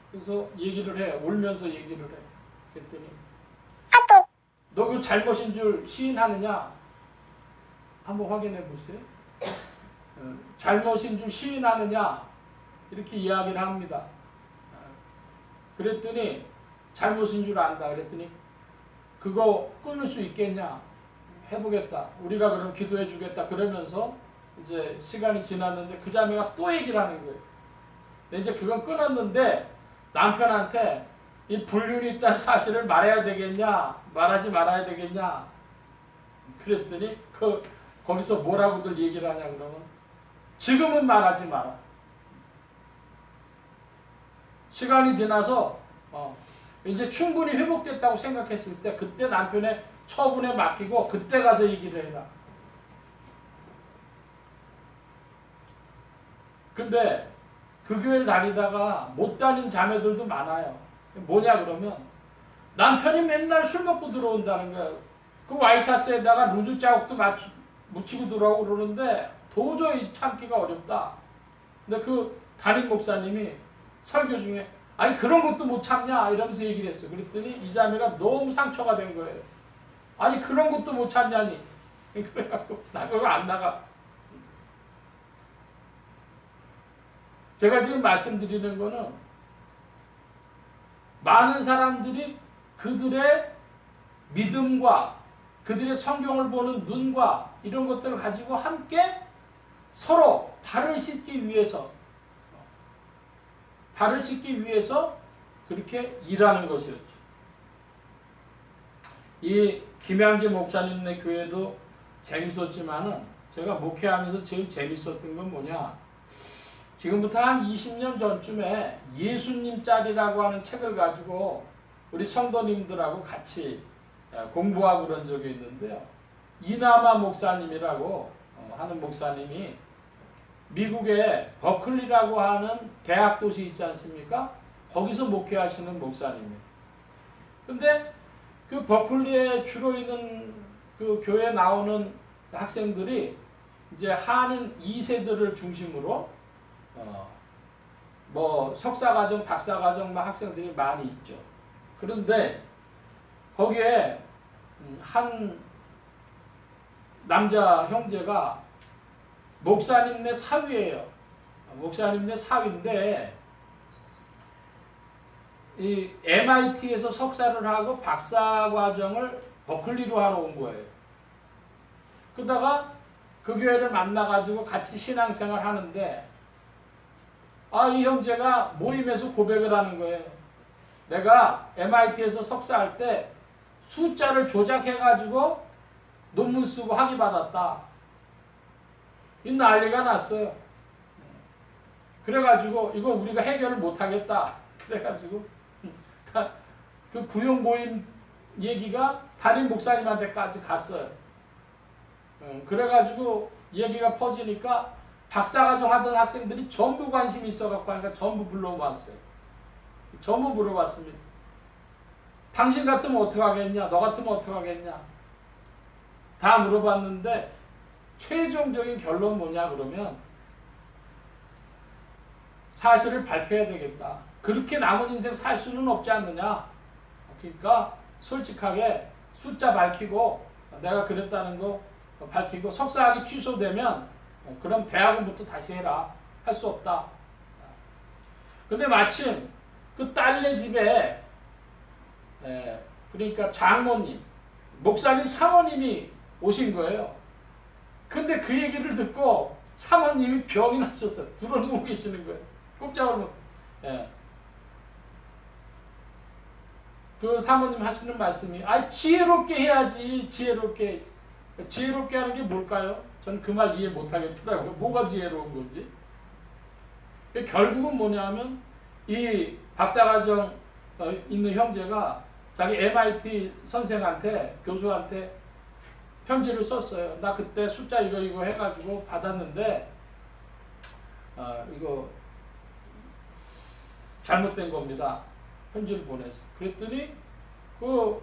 그래서 얘기를 해. 울면서 얘기를 해. 그랬더니 너 그 잘못인 줄 시인하느냐? 한번 확인해 보세요. 잘못인 줄 시인하느냐? 이렇게 이야기를 합니다. 그랬더니 잘못인 줄 안다. 그랬더니 그거 끊을 수 있겠냐? 해보겠다. 우리가 그럼 기도해 주겠다. 그러면서 이제 시간이 지났는데 그 자매가 또 얘기를 하는 거예요. 근데 이제 그건 끊었는데 남편한테 이 불륜이 있다는 사실을 말해야 되겠냐, 말하지 말아야 되겠냐. 그랬더니 거기서 뭐라고들 얘기를 하냐 그러면 지금은 말하지 마라. 시간이 지나서 이제 충분히 회복됐다고 생각했을 때 그때 남편의 처분에 맡기고 그때 가서 얘기를 해라. 근데 그 교회를 다니다가 못 다닌 자매들도 많아요. 뭐냐 그러면 남편이 맨날 술 먹고 들어온다는 거예요. 그 와이셔츠에다가 루즈 자국도 묻히고 들어오고 그러는데 도저히 참기가 어렵다. 근데 그 담임 목사님이 설교 중에 아니 그런 것도 못 참냐 이러면서 얘기를 했어요. 그랬더니 이 자매가 너무 상처가 된 거예요. 아니 그런 것도 못 참냐니. 그래갖고 나 그거 안 나가. 제가 지금 말씀드리는 거는 많은 사람들이 그들의 믿음과 그들의 성경을 보는 눈과 이런 것들을 가지고 함께 서로 발을 씻기 위해서 그렇게 일하는 것이었죠. 이 김양재 목사님네 교회도 재밌었지만은 제가 목회하면서 제일 재밌었던 건 뭐냐? 지금부터 한 20년 전쯤에 예수님 짤이라고 하는 책을 가지고 우리 성도님들하고 같이 공부하고 그런 적이 있는데요. 이나마 목사님이라고 하는 목사님이 미국의 버클리라고 하는 대학 도시 있지 않습니까? 거기서 목회하시는 목사님이에요. 근데 그 버클리에 주로 있는 그 교회에 나오는 학생들이 이제 한인 2세들을 중심으로 뭐 석사과정, 박사과정 학생들이 많이 있죠. 그런데 거기에 한 남자 형제가 목사님네 사위예요. 목사님네 사위인데 이 MIT에서 석사를 하고 박사과정을 버클리로 하러 온 거예요. 그러다가 그 교회를 만나가지고 같이 신앙생활 하는데 이 형제가 모임에서 고백을 하는 거예요. 내가 MIT에서 석사할 때 숫자를 조작해가지고 논문 쓰고 학위 받았다. 이 난리가 났어요. 그래가지고 이거 우리가 해결을 못하겠다. 그래가지고 그 구역 모임 얘기가 담임 목사님한테까지 갔어요. 그래가지고 얘기가 퍼지니까 박사과정 하던 학생들이 전부 관심이 있어갖고 하니까 전부 불러왔어요. 전부 물어봤습니다. 당신 같으면 어떡하겠냐? 너 같으면 어떡하겠냐? 다 물어봤는데 최종적인 결론 뭐냐 그러면 사실을 밝혀야 되겠다. 그렇게 남은 인생 살 수는 없지 않느냐? 그러니까 솔직하게 숫자 밝히고 내가 그랬다는 거 밝히고 석사학위 취소되면 그럼 대학원부터 다시 해라. 할 수 없다. 근데 마침 그 딸네 집에 그러니까 장모님, 목사님 사모님이 오신 거예요. 근데 그 얘기를 듣고 사모님이 병이 나셨어요. 들어누워 계시는 거예요. 꼼짝을 못. 그 사모님 하시는 말씀이 지혜롭게 해야지. 지혜롭게 하는 게 뭘까요? 전 그 말 이해 못 하겠더라고요. 뭐가 지혜로운 건지. 결국은 뭐냐면 이 박사과정 있는 형제가 자기 MIT 선생한테 교수한테 편지를 썼어요. 나 그때 숫자 이거 해가지고 받았는데 이거 잘못된 겁니다. 편지를 보냈어. 그랬더니 그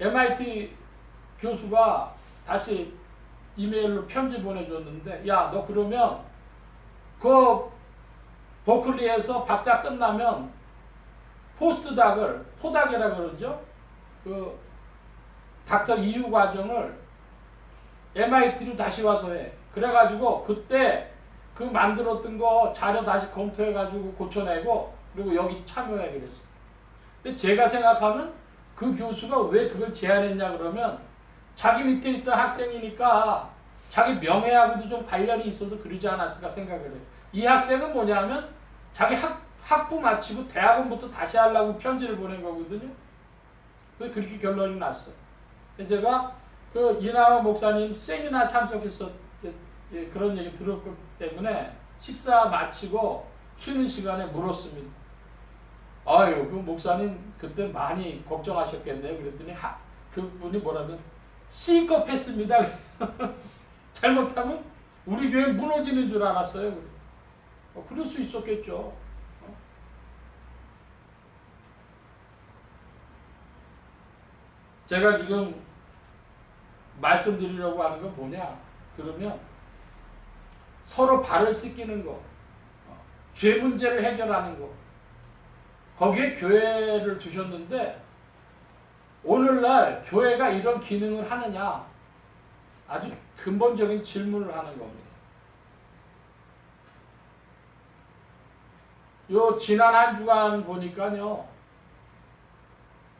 MIT 교수가 다시 이메일로 편지 보내줬는데 야, 너 그러면 그 버클리에서 박사 끝나면 포스닥을 포닥이라 그러죠. 그 닥터 이후 과정을 MIT로 다시 와서 해. 그래가지고 그때 그 만들었던 거 자료 다시 검토해가지고 고쳐내고 그리고 여기 참여해 그랬어. 근데 제가 생각하면 그 교수가 왜 그걸 제안했냐 그러면 자기 밑에 있던 학생이니까 자기 명예하고도 좀 관련이 있어서 그러지 않았을까 생각을 해요. 이 학생은 뭐냐면 자기 학부 마치고 대학원부터 다시 하려고 편지를 보낸 거거든요. 그래서 그렇게 결론이 났어요. 제가 그 이나와 목사님 세미나 참석해서 그런 얘기 들었기 때문에 식사 마치고 쉬는 시간에 물었습니다. 그 목사님 그때 많이 걱정하셨겠네요. 그랬더니 그분이 뭐라면 C급 했습니다. 잘못하면 우리 교회 무너지는 줄 알았어요. 그럴 수 있었겠죠. 제가 지금 말씀드리려고 하는 건 뭐냐 그러면 서로 발을 씻기는 거, 죄 문제를 해결하는 거, 거기에 교회를 두셨는데 오늘날 교회가 이런 기능을 하느냐 아주 근본적인 질문을 하는 겁니다. 요 지난 한 주간 보니까요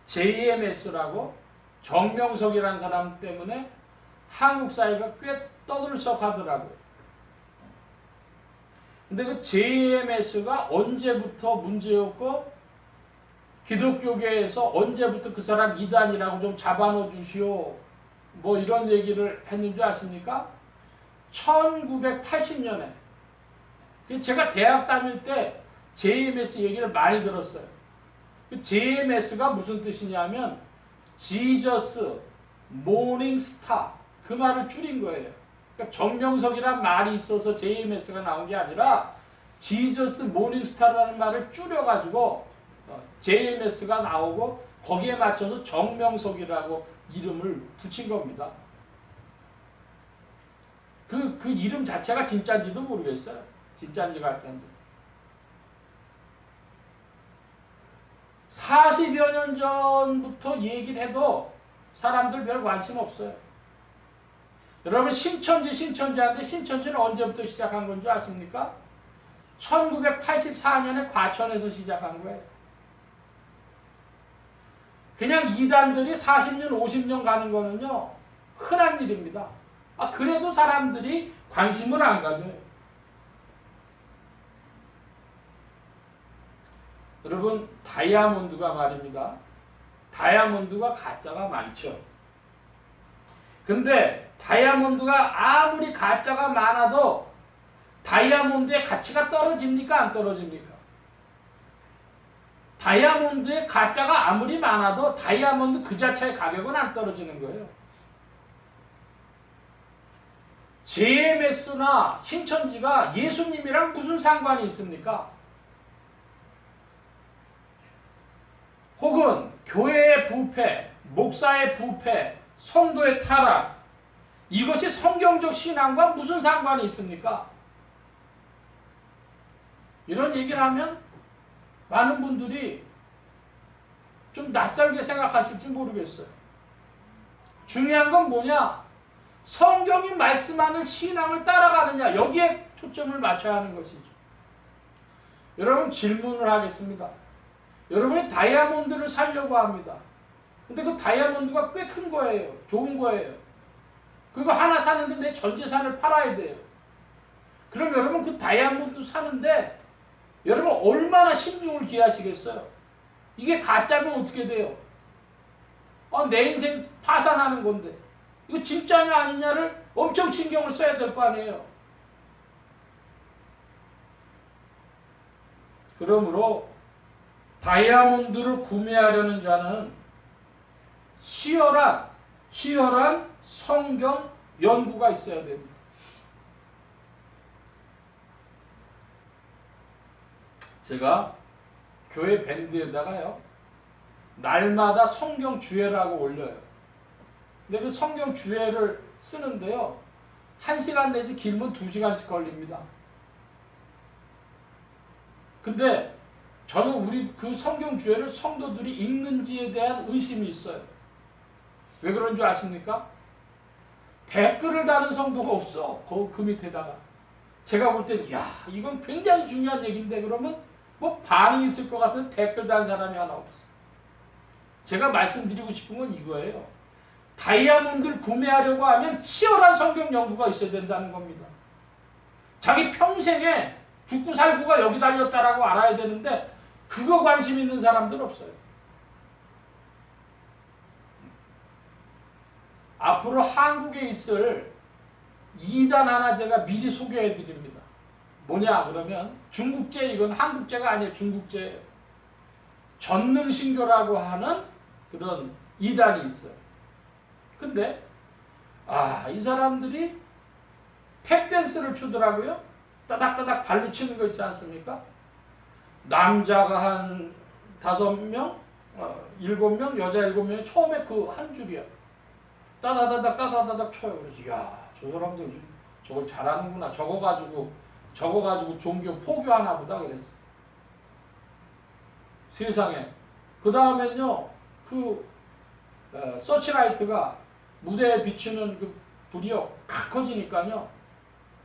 JMS라고 정명석이라는 사람 때문에 한국 사회가 꽤 떠들썩하더라고요. 근데 그 JMS가 언제부터 문제였고 기독교계에서 언제부터 그 사람 이단이라고 좀 잡아놓아 주시오 뭐 이런 얘기를 했는 줄 아십니까? 1980년에 제가 대학 다닐 때 JMS 얘기를 많이 들었어요. 그 JMS가 무슨 뜻이냐면 Jesus Morning Star 그 말을 줄인 거예요. 그러니까 정명석이란 말이 있어서 JMS가 나온 게 아니라 Jesus Morning Star라는 말을 줄여가지고 JMS가 나오고 거기에 맞춰서 정명석이라고 이름을 붙인 겁니다. 그 이름 자체가 진짜인지도 모르겠어요. 진짜인지 가짜인지. 40여 년 전부터 얘기를 해도 사람들 별 관심 없어요. 여러분 신천지하는데 신천지는 언제부터 시작한 건 줄 아십니까? 1984년에 과천에서 시작한 거예요. 그냥 이단들이 40년 50년 가는 거는요 흔한 일입니다. 그래도 사람들이 관심을 안 가져요. 여러분 다이아몬드가 말입니다. 다이아몬드가 가짜가 많죠. 근데 다이아몬드가 아무리 가짜가 많아도 다이아몬드의 가치가 떨어집니까? 안 떨어집니까? 다이아몬드의 가짜가 아무리 많아도 다이아몬드 그 자체의 가격은 안 떨어지는 거예요. JMS나 신천지가 예수님이랑 무슨 상관이 있습니까? 혹은 교회의 부패, 목사의 부패, 성도의 타락, 이것이 성경적 신앙과 무슨 상관이 있습니까? 이런 얘기를 하면 많은 분들이 좀 낯설게 생각하실지 모르겠어요. 중요한 건 뭐냐? 성경이 말씀하는 신앙을 따라가느냐, 여기에 초점을 맞춰야 하는 것이죠. 여러분, 질문을 하겠습니다. 여러분이 다이아몬드를 사려고 합니다. 근데 그 다이아몬드가 꽤 큰 거예요. 좋은 거예요. 그거 하나 사는데 내 전 재산을 팔아야 돼요. 그럼 여러분 그 다이아몬드 사는데 여러분 얼마나 신중을 기하시겠어요? 이게 가짜면 어떻게 돼요? 내 인생 파산하는 건데 이거 진짜냐 아니냐를 엄청 신경을 써야 될 거 아니에요. 그러므로 다이아몬드를 구매하려는 자는 치열한 성경 연구가 있어야 됩니다. 제가 교회 밴드에다가요, 날마다 성경 주애라고 올려요. 근데 그 성경 주애를 쓰는데요, 1시간 내지 길면 2시간씩 걸립니다. 근데 저는 우리 그 성경 주애를 성도들이 읽는지에 대한 의심이 있어요. 왜 그런 줄 아십니까? 댓글을 다는 성도가 없어. 그 밑에다가. 제가 볼 때, 야, 이건 굉장히 중요한 얘기인데, 그러면 뭐 반응이 있을 것 같은 댓글 다는 사람이 하나 없어. 제가 말씀드리고 싶은 건 이거예요. 다이아몬드를 구매하려고 하면 치열한 성경 연구가 있어야 된다는 겁니다. 자기 평생에 죽고 살고가 여기 달렸다라고 알아야 되는데, 그거 관심 있는 사람들 없어요. 앞으로 한국에 있을 2단 하나 제가 미리 소개해 드립니다. 뭐냐 그러면 중국제, 이건 한국제가 아니에요. 중국제. 전능신교라고 하는 그런 2단이 있어요. 근데 이 사람들이 탭댄스를 추더라고요. 따닥따닥 발로 치는 거 있지 않습니까? 남자가 한 5명, 7명, 여자 7명이 처음에 그 한 줄이야. 따다다닥 쳐요. 그래서 야, 저 사람들 저걸 잘하는구나. 저거 가지고 종교 포교하나 보다 그랬어. 세상에. 그 다음엔요, 서치라이트가 무대에 비추는 그 불이요, 칵 커지니까요,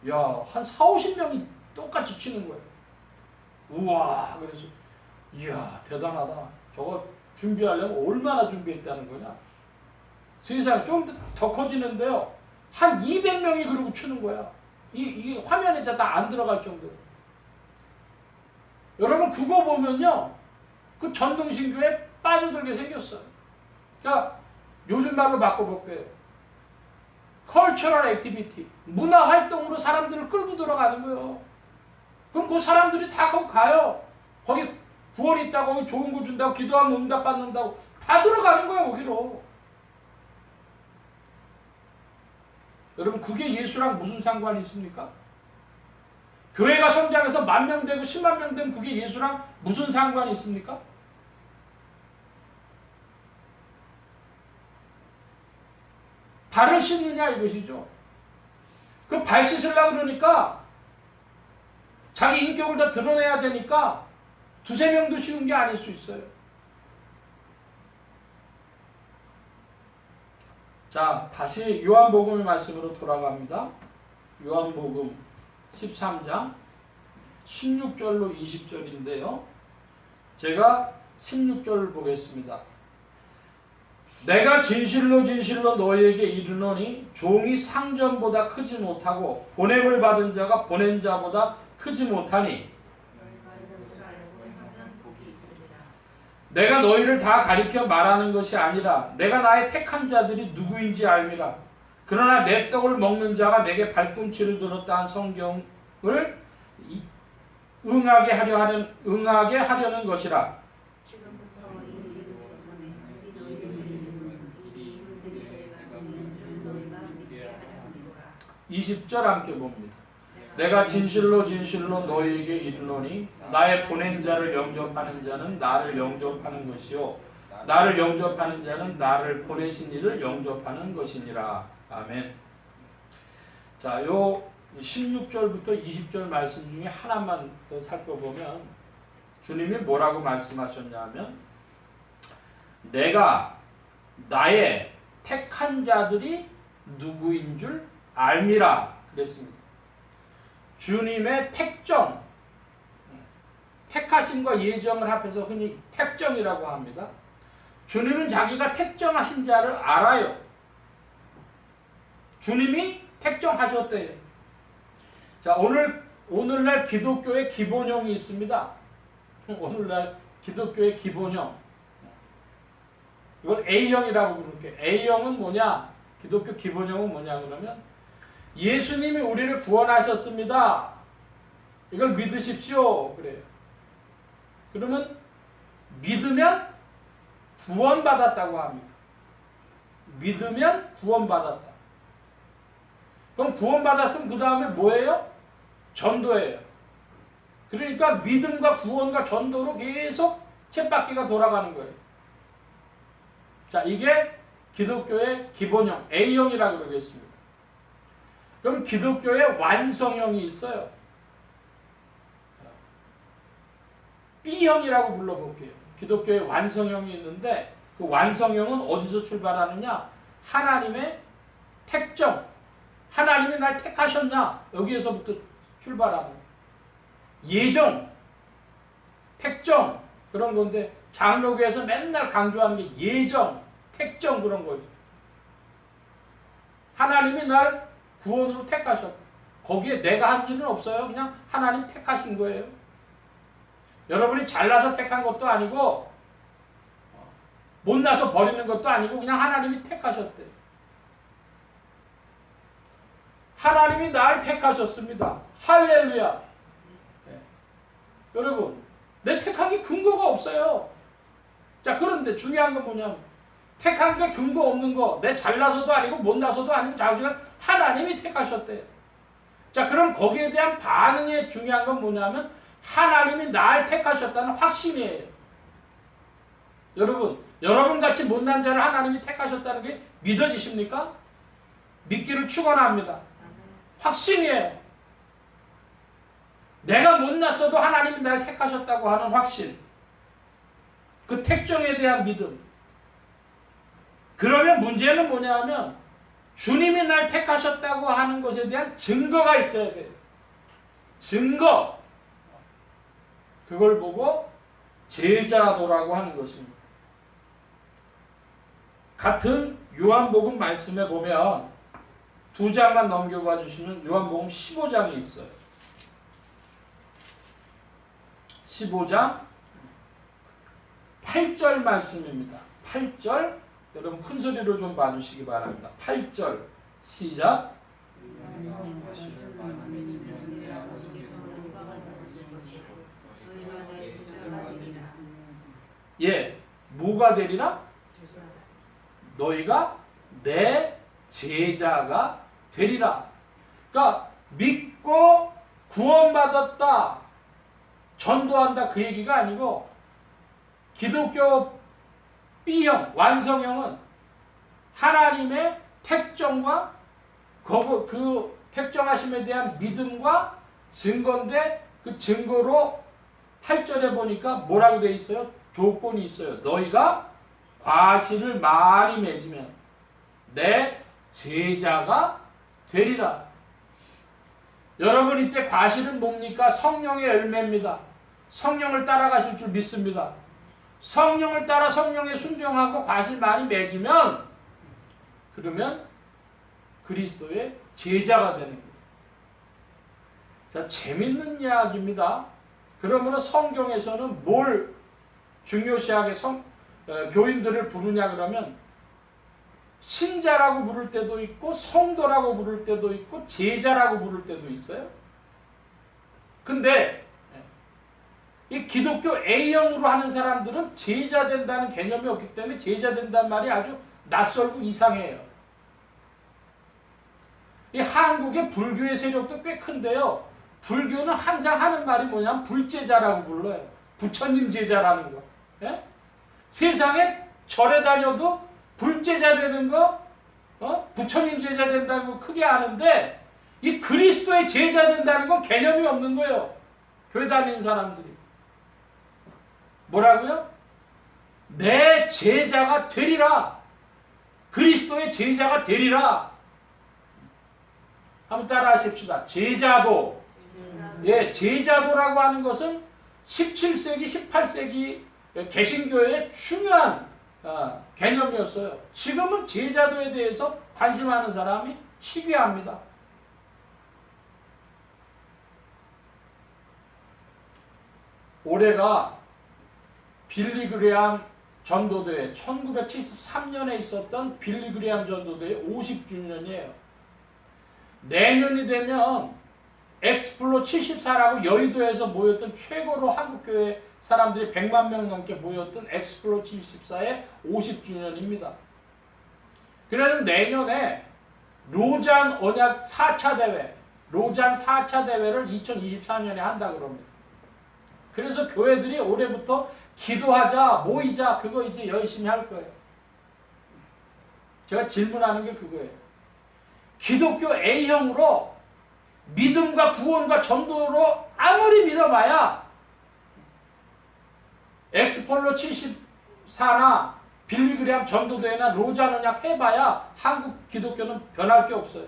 야, 한 40-50명이 똑같이 치는 거예요. 우와, 그래서 이야, 대단하다. 저거 준비하려면 얼마나 준비했다는 거냐. 세상에. 좀 더 커지는데요, 한 200명이 그러고 추는 거야. 이게 화면에 다 안 들어갈 정도로. 여러분 그거 보면요, 그 전능신교에 빠져들게 생겼어요. 그러니까 요즘 말로 바꿔볼게요. 컬처럴 액티비티, 문화활동으로 사람들을 끌고 들어가는 거예요. 그럼 그 사람들이 다 거기 가요. 거기 구원 있다고, 거기 좋은 거 준다고, 기도하면 응답 받는다고 다 들어가는 거예요, 거기로. 여러분 그게 예수랑 무슨 상관이 있습니까? 교회가 성장해서 10,000명 되고 10만 명 되면 그게 예수랑 무슨 상관이 있습니까? 발을 씻느냐 이것이죠. 그 발 씻으려고 그러니까 자기 인격을 다 드러내야 되니까 2-3명도 쉬운 게 아닐 수 있어요. 자, 다시 요한복음의 말씀으로 돌아갑니다. 요한복음 13장 16절로 20절인데요. 제가 16절을 보겠습니다. 내가 진실로 진실로 너희에게 이르노니 종이 상전보다 크지 못하고 보냄을 받은 자가 보낸 자보다 크지 못하니 내가 너희를 다 가리켜 말하는 것이 아니라 내가 나의 택한 자들이 누구인지 알미라. 그러나 내 떡을 먹는 자가 내게 발꿈치를 들었다 한 성경을 응하게 하려는 것이라. 20절 함께 봅니다. 내가 진실로 진실로 너희에게 이르노니 나의 보낸 자를 영접하는 자는 나를 영접하는 것이요 나를 영접하는 자는 나를 보내신 이를 영접하는 것이니라. 아멘. 자, 요 16절부터 20절 말씀 중에 하나만 더 살펴보면 주님이 뭐라고 말씀하셨냐면 내가 나의 택한 자들이 누구인 줄 알미라 그랬습니다. 주님의 택정, 택하심과 예정을 합해서 흔히 택정이라고 합니다. 주님은 자기가 택정하신 자를 알아요. 주님이 택정하셨대요. 자, 오늘날 기독교의 기본형이 있습니다. 오늘날 기독교의 기본형. 이걸 A형이라고 부를게요. A형은 뭐냐? 기독교 기본형은 뭐냐 그러면 예수님이 우리를 구원하셨습니다. 이걸 믿으십시오. 그래요. 그러면 믿으면 구원받았다고 합니다. 믿으면 구원받았다. 그럼 구원받았으면 그 다음에 뭐예요? 전도예요. 그러니까 믿음과 구원과 전도로 계속 쳇바퀴가 돌아가는 거예요. 자, 이게 기독교의 기본형, A형이라고 그러겠습니다. 그럼 기독교의 완성형이 있어요. B형이라고 불러볼게요. 기독교의 완성형이 있는데 그 완성형은 어디서 출발하느냐? 하나님의 택정. 하나님이 날 택하셨냐? 여기에서부터 출발하는 거예요. 예정, 택정 그런 건데 장로교에서 맨날 강조하는 게 예정, 택정 그런 거예요. 하나님이 날 구원으로 택하셨다. 거기에 내가 한 일은 없어요. 그냥 하나님 택하신 거예요. 여러분이 잘나서 택한 것도 아니고 못나서 버리는 것도 아니고 그냥 하나님이 택하셨대요. 하나님이 날 택하셨습니다. 할렐루야. 네. 여러분, 내 택하기 근거가 없어요. 자, 그런데 중요한 건 뭐냐면 택한 게 근거 없는 거, 내 잘나서도 아니고 못나서도 아니고 자우지간 하나님이 택하셨대요. 자, 그럼 거기에 대한 반응이 중요한 건 뭐냐면 하나님이 날 택하셨다는 확신이에요. 여러분 같이 못난 자를 하나님이 택하셨다는 게 믿어지십니까? 믿기를 축원합니다. 확신이에요. 내가 못났어도 하나님이 날 택하셨다고 하는 확신. 그 택정에 대한 믿음. 그러면 문제는 뭐냐면 주님이 날 택하셨다고 하는 것에 대한 증거가 있어야 돼요. 증거. 그걸 보고 제자도라고 하는 것입니다. 같은 요한복음 말씀에 보면 두 장만 넘겨봐 주시면 요한복음 15장이 있어요. 15장 8절 말씀입니다. 8절 여러분 큰 소리로 좀 봐주시기 바랍니다. 8절 시작. 예, 뭐가 되리라? 너희가 내 제자가 되리라. 그러니까 믿고 구원받았다, 전도한다 그 얘기가 아니고 기독교 B형, 완성형은 하나님의 택정과 그 택정하심에 대한 믿음과 증거인데 그 증거로 8절에 보니까 뭐라고 돼 있어요? 조건이 있어요. 너희가 과실을 많이 맺으면 내 제자가 되리라. 여러분 이때 과실은 뭡니까? 성령의 열매입니다. 성령을 따라가실 줄 믿습니다. 성령을 따라 성령에 순종하고 과실 많이 맺으면 그러면 그리스도의 제자가 되는 거예요. 자, 재밌는 이야기입니다. 그러므로 성경에서는 뭘 중요시하게 교인들을 부르냐 그러면 신자라고 부를 때도 있고 성도라고 부를 때도 있고 제자라고 부를 때도 있어요. 근데 이 기독교 A형으로 하는 사람들은 제자 된다는 개념이 없기 때문에 제자 된다는 말이 아주 낯설고 이상해요. 이 한국의 불교의 세력도 꽤 큰데요. 불교는 항상 하는 말이 뭐냐면 불제자라고 불러요. 부처님 제자라는 거. 예? 세상에 절에 다녀도 불제자 되는 거, 부처님 제자 된다는 거 크게 아는데 이 그리스도의 제자 된다는 건 개념이 없는 거예요. 교회 다니는 사람들이. 뭐라고요? 내 제자가 되리라. 그리스도의 제자가 되리라. 한번 따라 하십시다. 제자도. 예, 제자도라고 하는 것은 17세기, 18세기 개신교의 중요한 개념이었어요. 지금은 제자도에 대해서 관심하는 사람이 희귀합니다. 올해가 빌리그레암 전도대회 1973년에 있었던 빌리그레암 전도대회 50주년이에요. 내년이 되면 엑스플로 74라고 여의도에서 모였던 최고로 한국교회 사람들이 100만 명 넘게 모였던 엑스플로 74의 50주년입니다. 그래서 내년에 로잔 언약 4차 대회, 로잔 4차 대회를 2024년에 한다고 그럽니다. 그래서 교회들이 올해부터 기도하자, 모이자, 그거 이제 열심히 할 거예요. 제가 질문하는 게 그거예요. 기독교 A형으로 믿음과 구원과 전도로 아무리 밀어봐야 엑스폴로 74나 빌리그레암 전도대회나 로잔 언약 해봐야 한국 기독교는 변할 게 없어요.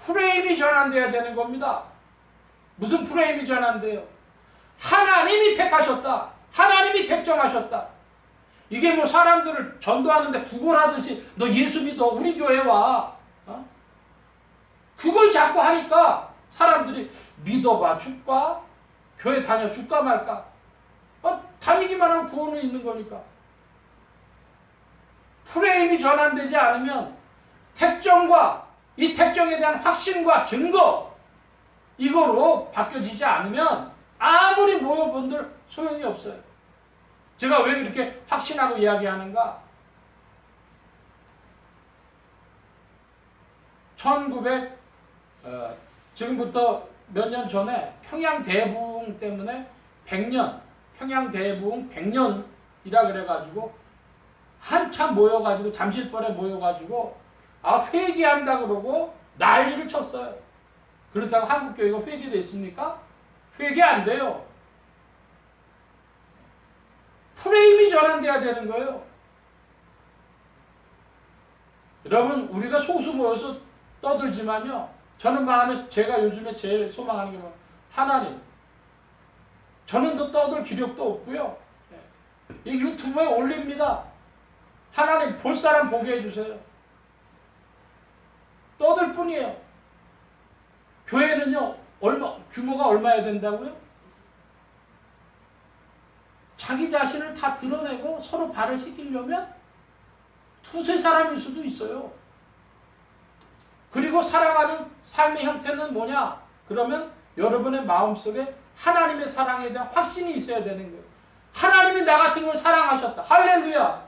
프레임이 전환돼야 되는 겁니다. 무슨 프레임이 전환돼요? 하나님이 택하셨다. 하나님이 택정하셨다. 이게 뭐 사람들을 전도하는데 구걸하듯이 너 예수 믿어. 우리 교회 와. 그걸 자꾸 하니까 사람들이 믿어봐 줄까? 교회 다녀 줄까 말까? 다니기만 하면 구원은 있는 거니까. 프레임이 전환되지 않으면 택정과 이 택정에 대한 확신과 증거 이거로 바뀌어지지 않으면 아무리 모여본들 소용이 없어요. 제가 왜 이렇게 확신하고 이야기하는가? 1900 몇 년 전에 평양대부흥 때문에 100년, 평양대부흥 100년이라 그래가지고 한참 모여가지고 잠실벌에 모여가지고 회개한다 그러고 난리를 쳤어요. 그렇다고 한국교회가 회개됐습니까? 회개 안 돼요. 프레임이 전환돼야 되는 거예요. 여러분 우리가 소수 모여서 떠들지만요. 저는 마음에 제가 요즘에 제일 소망하는 게 뭐 하나님. 저는 더 떠들 기력도 없고요. 이 유튜브에 올립니다. 하나님 볼 사람 보게 해주세요. 떠들 뿐이에요. 교회는요. 규모가 얼마야 된다고요? 자기 자신을 다 드러내고 서로 발을 씻기려면 두세 사람일 수도 있어요. 그리고 살아가는 삶의 형태는 뭐냐? 그러면 여러분의 마음속에 하나님의 사랑에 대한 확신이 있어야 되는 거예요. 하나님이 나 같은 걸 사랑하셨다. 할렐루야.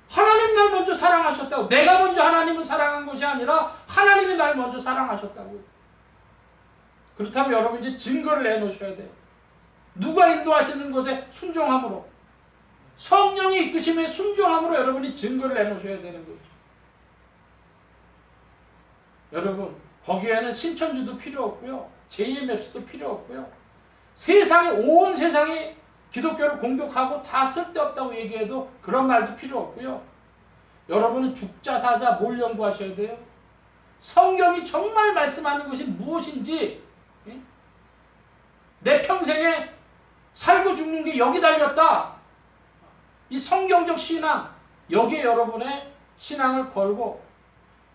하나님 날 먼저 사랑하셨다고. 내가 먼저 하나님을 사랑한 것이 아니라 하나님이 날 먼저 사랑하셨다고. 그렇다면 여러분 이제 증거를 내놓으셔야 돼요. 누가 인도하시는 것에 순종함으로, 성령이 이끄심에 순종함으로 여러분이 증거를 내놓으셔야 되는 거죠. 여러분 거기에는 신천지도 필요 없고요. JMS도 필요 없고요. 온 세상이 기독교를 공격하고 다 쓸데없다고 얘기해도 그런 말도 필요 없고요. 여러분은 죽자 사자 뭘 연구하셔야 돼요? 성경이 정말 말씀하는 것이 무엇인지, 내 평생에 살고 죽는 게 여기 달렸다. 이 성경적 신앙, 여기에 여러분의 신앙을 걸고,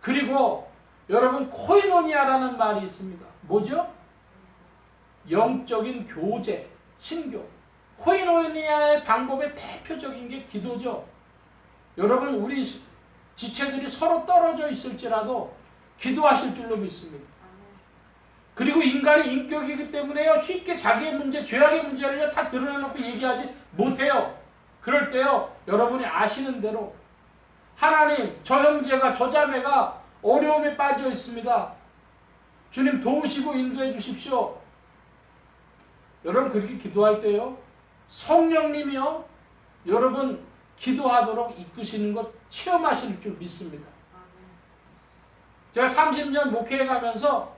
그리고 여러분 코이노니아라는 말이 있습니다. 뭐죠? 영적인 교제, 신교. 코이노니아의 방법의 대표적인 게 기도죠. 여러분 우리 지체들이 서로 떨어져 있을지라도 기도하실 줄로 믿습니다. 그리고 인간이 인격이기 때문에요. 쉽게 자기의 문제, 죄악의 문제를 다 드러내놓고 얘기하지 못해요. 그럴 때요. 여러분이 아시는 대로 하나님, 저 형제가, 저 자매가 어려움에 빠져 있습니다. 주님 도우시고 인도해 주십시오. 여러분 그렇게 기도할 때요, 성령님이요 여러분 기도하도록 이끄시는 것 체험하실 줄 믿습니다. 제가 30년 목회해 가면서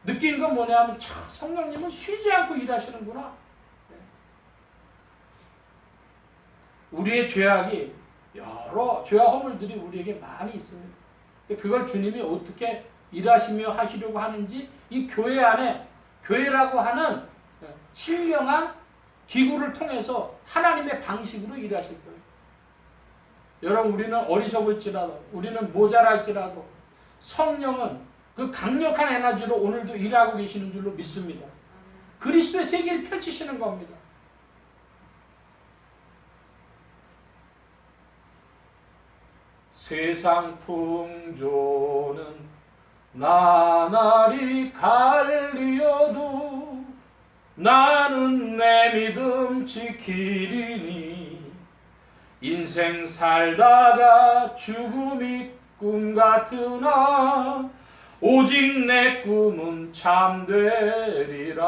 느낀 건 뭐냐면 참 성령님은 쉬지 않고 일하시는구나. 우리의 죄악이 여러 죄와 허물들이 우리에게 많이 있습니다. 그걸 주님이 어떻게 일하시며 하시려고 하는지 이 교회 안에 교회라고 하는 신령한 기구를 통해서 하나님의 방식으로 일하실 거예요. 여러분 우리는 어리석을지라도 우리는 모자랄지라도 성령은 그 강력한 에너지로 오늘도 일하고 계시는 줄로 믿습니다. 그리스도의 세계를 펼치시는 겁니다. 세상 풍조는 나날이 갈리어도 나는 내 믿음 지키리니 인생 살다가 죽음이 꿈 같으나 오직 내 꿈은 참되리라.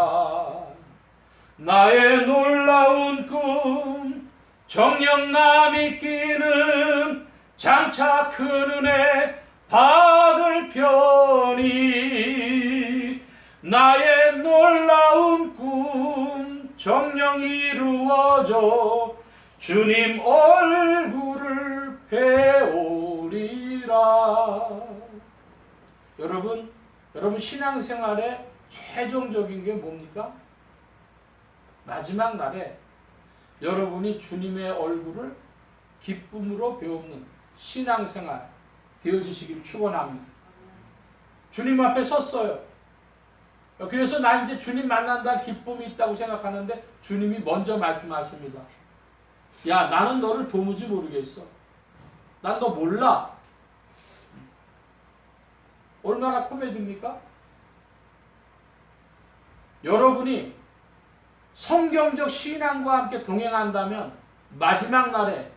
나의 놀라운 꿈 정녕 나 믿기는 장차 큰 은혜 받을 편이 나의 놀라운 꿈 정녕 이루어져 주님 얼굴을 배우리라. 여러분 신앙생활의 최종적인 게 뭡니까? 마지막 날에 여러분이 주님의 얼굴을 기쁨으로 배우는 신앙생활 되어주시길 축원합니다. 주님 앞에 섰어요. 그래서 나 이제 주님 만난다 기쁨이 있다고 생각하는데 주님이 먼저 말씀하십니다. 야, 나는 너를 도무지 모르겠어. 난 너 몰라. 얼마나 코미디입니까? 여러분이 성경적 신앙과 함께 동행한다면 마지막 날에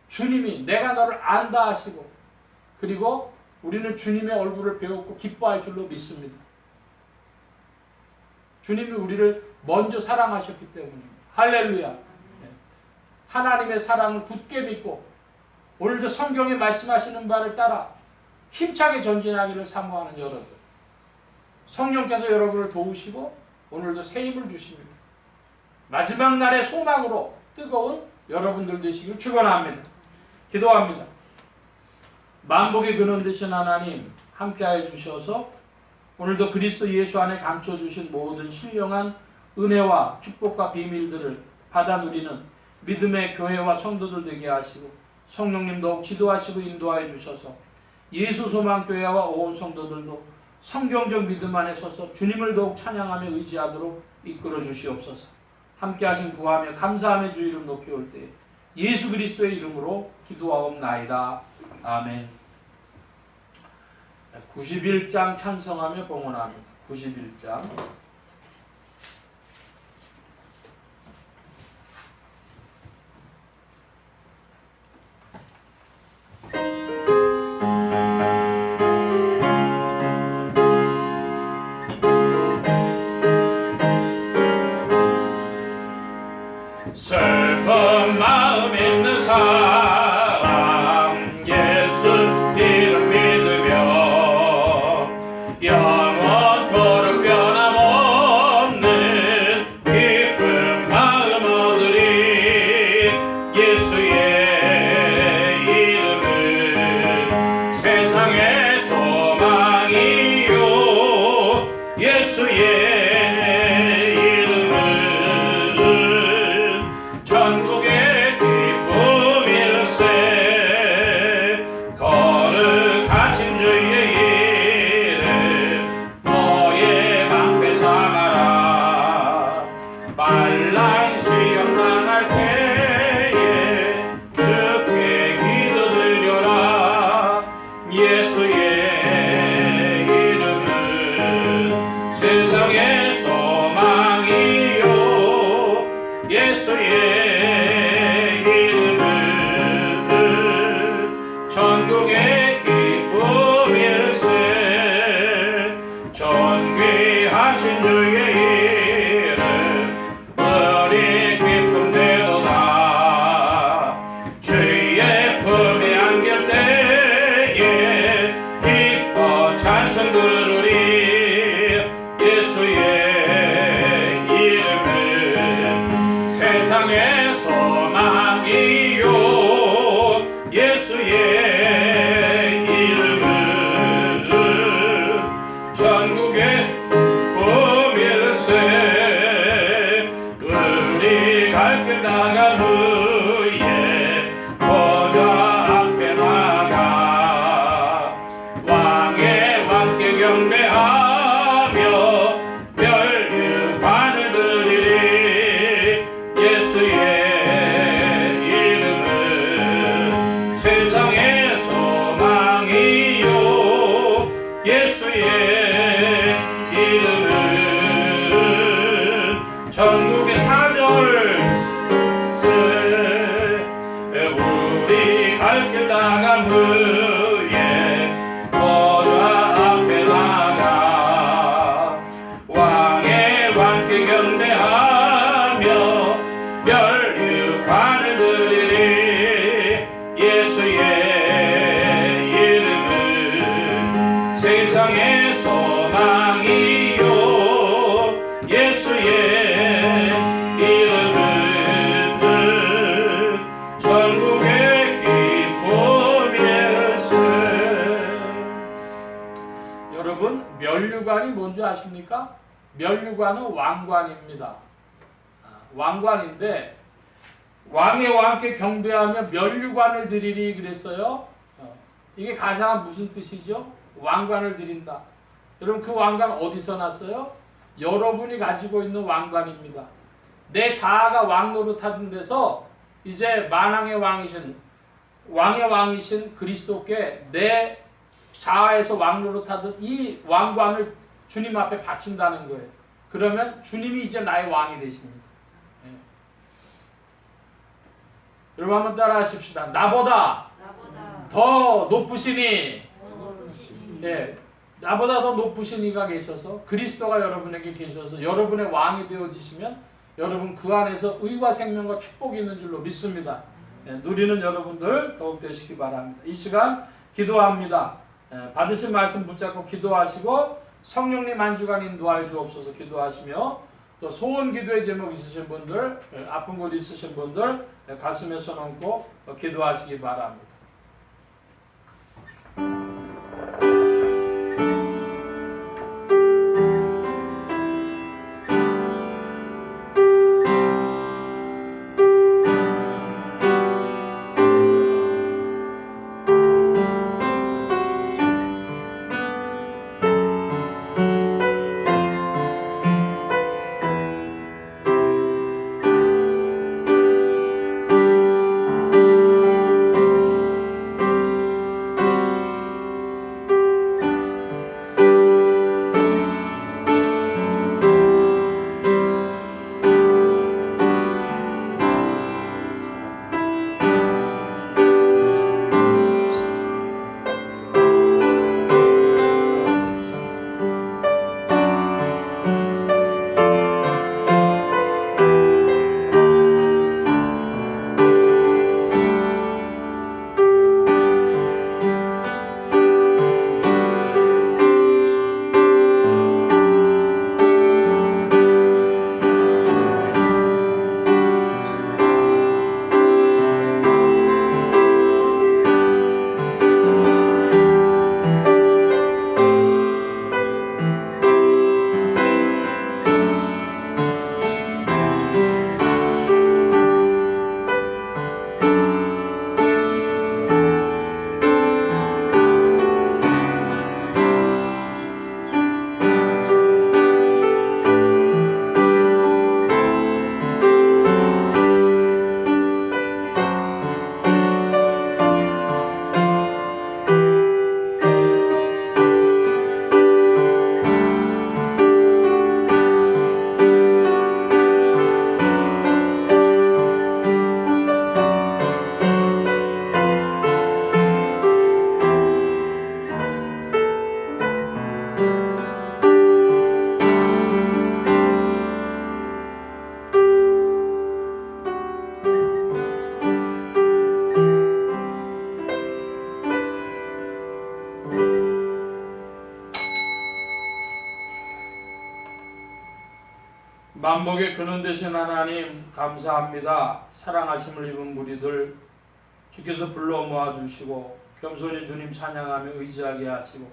주님이 내가 너를 안다 하시고 그리고 우리는 주님의 얼굴을 배웠고 기뻐할 줄로 믿습니다. 주님이 우리를 먼저 사랑하셨기 때문입니다. 할렐루야. 하나님의 사랑을 굳게 믿고 오늘도 성경에 말씀하시는 바를 따라 힘차게 전진하기를 사모하는 여러분, 성령께서 여러분을 도우시고 오늘도 새 힘을 주십니다. 마지막 날의 소망으로 뜨거운 여러분들 되시길 축원합니다. 기도합니다. 만복의 근원 되신 하나님 함께하여 주셔서 오늘도 그리스도 예수 안에 감춰주신 모든 신령한 은혜와 축복과 비밀들을 받아 누리는 믿음의 교회와 성도들 되게 하시고 성령님 더욱 지도하시고 인도하여 주셔서 예수 소망교회와 온 성도들도 성경적 믿음 안에 서서 주님을 더욱 찬양하며 의지하도록 이끌어 주시옵소서. 함께 하신 구하며 감사하며 주 이름 높이 올 때 예수 그리스도의 이름으로 기도하옵나이다. 아멘. 91장 찬성하며 봉헌합니다. 91장. 슬픈 마음 있는 사람 예수 이름 믿으며 영원토록 변함없는 기쁜 마음 얻으리. 예수의 이름은 세상의 소망이요 예수의 전국의 기쁨일세. 거룩하신 주의 이름 너의 방패 삼아라. 말라인 수영 나갈 때에 주께 기도드려라. 예수의 이름은 세상의 소망이요 예수의 전국의 기쁨 면류관이 뭔지 아십니까? 면류관은 왕관입니다. 왕관인데 왕의 왕께 경배하며 면류관을 드리리 그랬어요. 이게 가사가 무슨 뜻이죠? 왕관을 드린다. 여러분 그 왕관 어디서 났어요? 여러분이 가지고 있는 왕관입니다. 내 자아가 왕 노릇하던 데서 이제 만왕의 왕이신 왕의 왕이신 그리스도께 내 자아에서 왕 노릇하던 이 왕관을 주님 앞에 바친다는 거예요. 그러면 주님이 이제 나의 왕이 되십니다. 여러분 한번 따라 하십시다. 나보다 더 높으시니, 나보다 더 높으신 이가 계셔서 그리스도가 여러분에게 계셔서 여러분의 왕이 되어지시면 여러분 그 안에서 의와 생명과 축복이 있는 줄로 믿습니다. 누리는 여러분들 더욱 되시기 바랍니다. 이 시간 기도합니다. 받으신 말씀 붙잡고 기도하시고 성령님 한 주간 인도하여 주옵소서 기도하시며 또 소원 기도의 제목 있으신 분들, 아픈 곳 있으신 분들 가슴에 손 얹고 기도하시기 바랍니다. 만복의 근원 되신 하나님 감사합니다. 사랑하심을 입은 무리들 주께서 불러 모아주시고 겸손히 주님 찬양하며 의지하게 하시고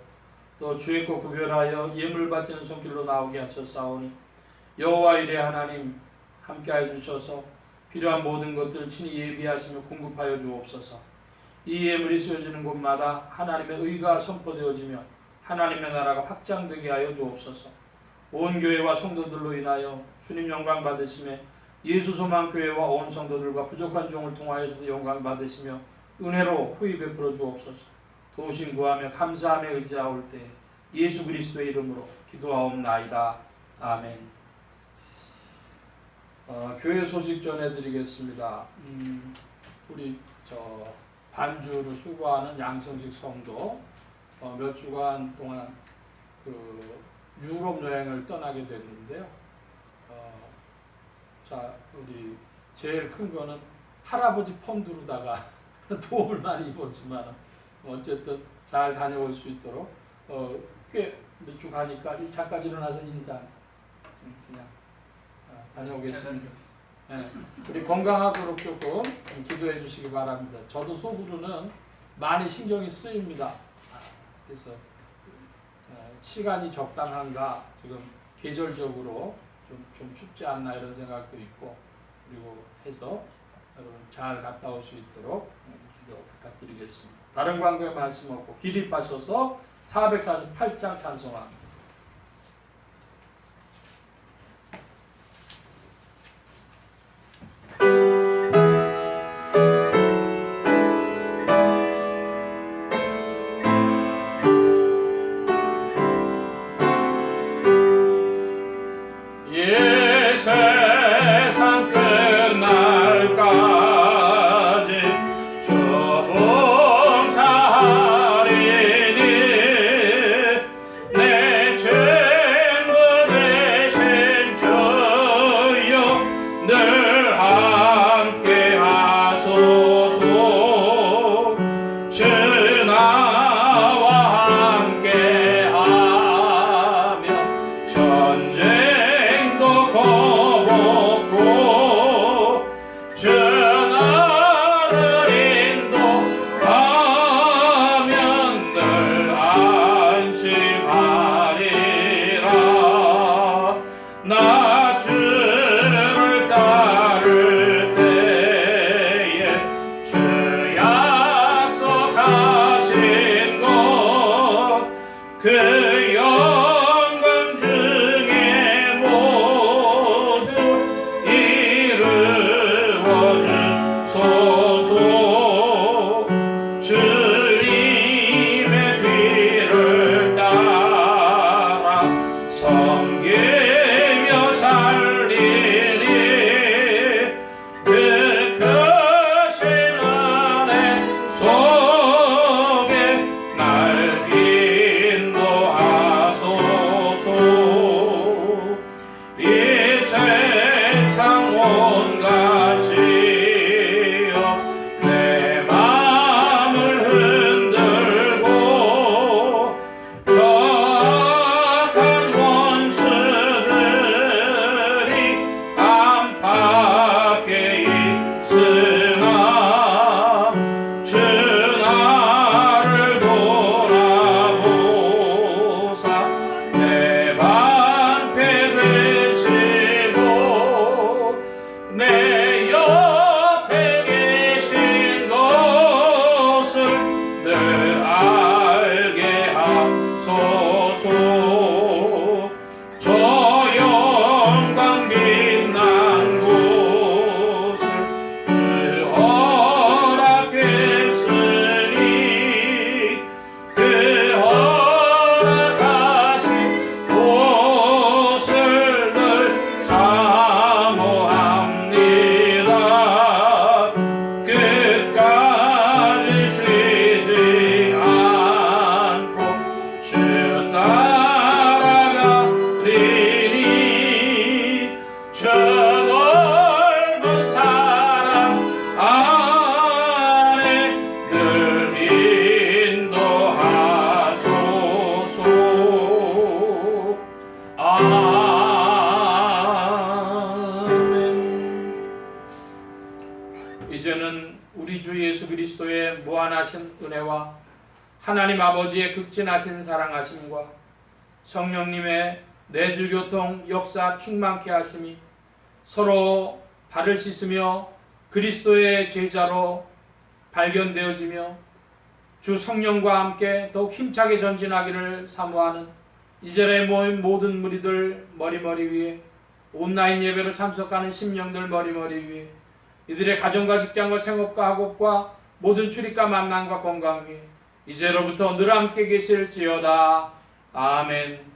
또 주의 것 구별하여 예물 바치는 손길로 나오게 하셨사오니 여호와 이레 하나님 함께하여 주셔서 필요한 모든 것들 친히 예비하시며 공급하여 주옵소서. 이 예물이 쓰여지는 곳마다 하나님의 의가 선포되어지며 하나님의 나라가 확장되게 하여 주옵소서. 온 교회와 성도들로 인하여 주님 영광 받으시며 예수 소망 교회와 온 성도들과 부족한 종을 통하여서도 영광 받으시며 은혜로 후히 베풀어 주옵소서. 도우심 구하며 감사하며 의지하올 때 예수 그리스도의 이름으로 기도하옵나이다. 아멘. 교회 소식 전해드리겠습니다. 우리 반주로 수고하는 양성직 성도 몇 주간 동안 유럽 여행을 떠나게 됐는데요. 자, 우리 제일 큰 거는 할아버지 펀드로다가 도움을 많이 입었지만 어쨌든 잘 다녀올 수 있도록 꽤 몇 주 가니까 잠깐 일어나서 인사 그냥 다녀오겠습니다. 네, 우리 건강하도록 조금 기도해 주시기 바랍니다. 저도 속으로는 많이 신경이 쓰입니다. 그래서 시간이 적당한가, 지금 계절적으로 좀 춥지 않나 이런 생각도 있고, 그리고 해서 여러분 잘 갔다 올 수 있도록 기도 부탁드리겠습니다. 다른 광고에 말씀 없고 기립하셔서 448장 찬송합니다. 세상 끝날까지 주 봉사하리니 내 친구 되신 주여 늘 함께 하소서. 주 나와 함께 하면 전쟁도 거벗고 주 나를 인도하면 늘 안심하리라. 나 주를 따를 때에 주 약속하신 것 그 영광 중에 모두 이루어 주소서. 주님의 뒤를 따라 섬기며 살리니 그 크신 은혜 속에 날 인도하소서. 이 세상 온 가시여 내 마음을 흔들고 저악한 원수들이 안팎에 있으나 주 나를 돌아보사 내 방패 되시고 내 옆에 계신 것을 늘 알게 하소서. 저 영광 빛난 곳을 주 허락했으니 그 허락하신 곳을 늘 사모합니다. 끝까지 쉬지 않고 주 따라가리니 저 넓은 사랑 안에 늘 인도하소서. 아멘. 이제는 우리 주 예수 그리스도의 무한하신 은혜와 하나님 아버지의 극진하신 사랑하심과 성령님의 내주교통 역사 충만케 하심이 서로 발을 씻으며 그리스도의 제자로 발견되어지며 주 성령과 함께 더욱 힘차게 전진하기를 사모하는 이 자리에 모인 모든 무리들 머리머리 위에, 온라인 예배로 참석하는 심령들 머리머리 위에, 이들의 가정과 직장과 생업과 학업과 모든 출입과 만남과 건강 위에 이제로부터 늘 함께 계실지어다. 아멘.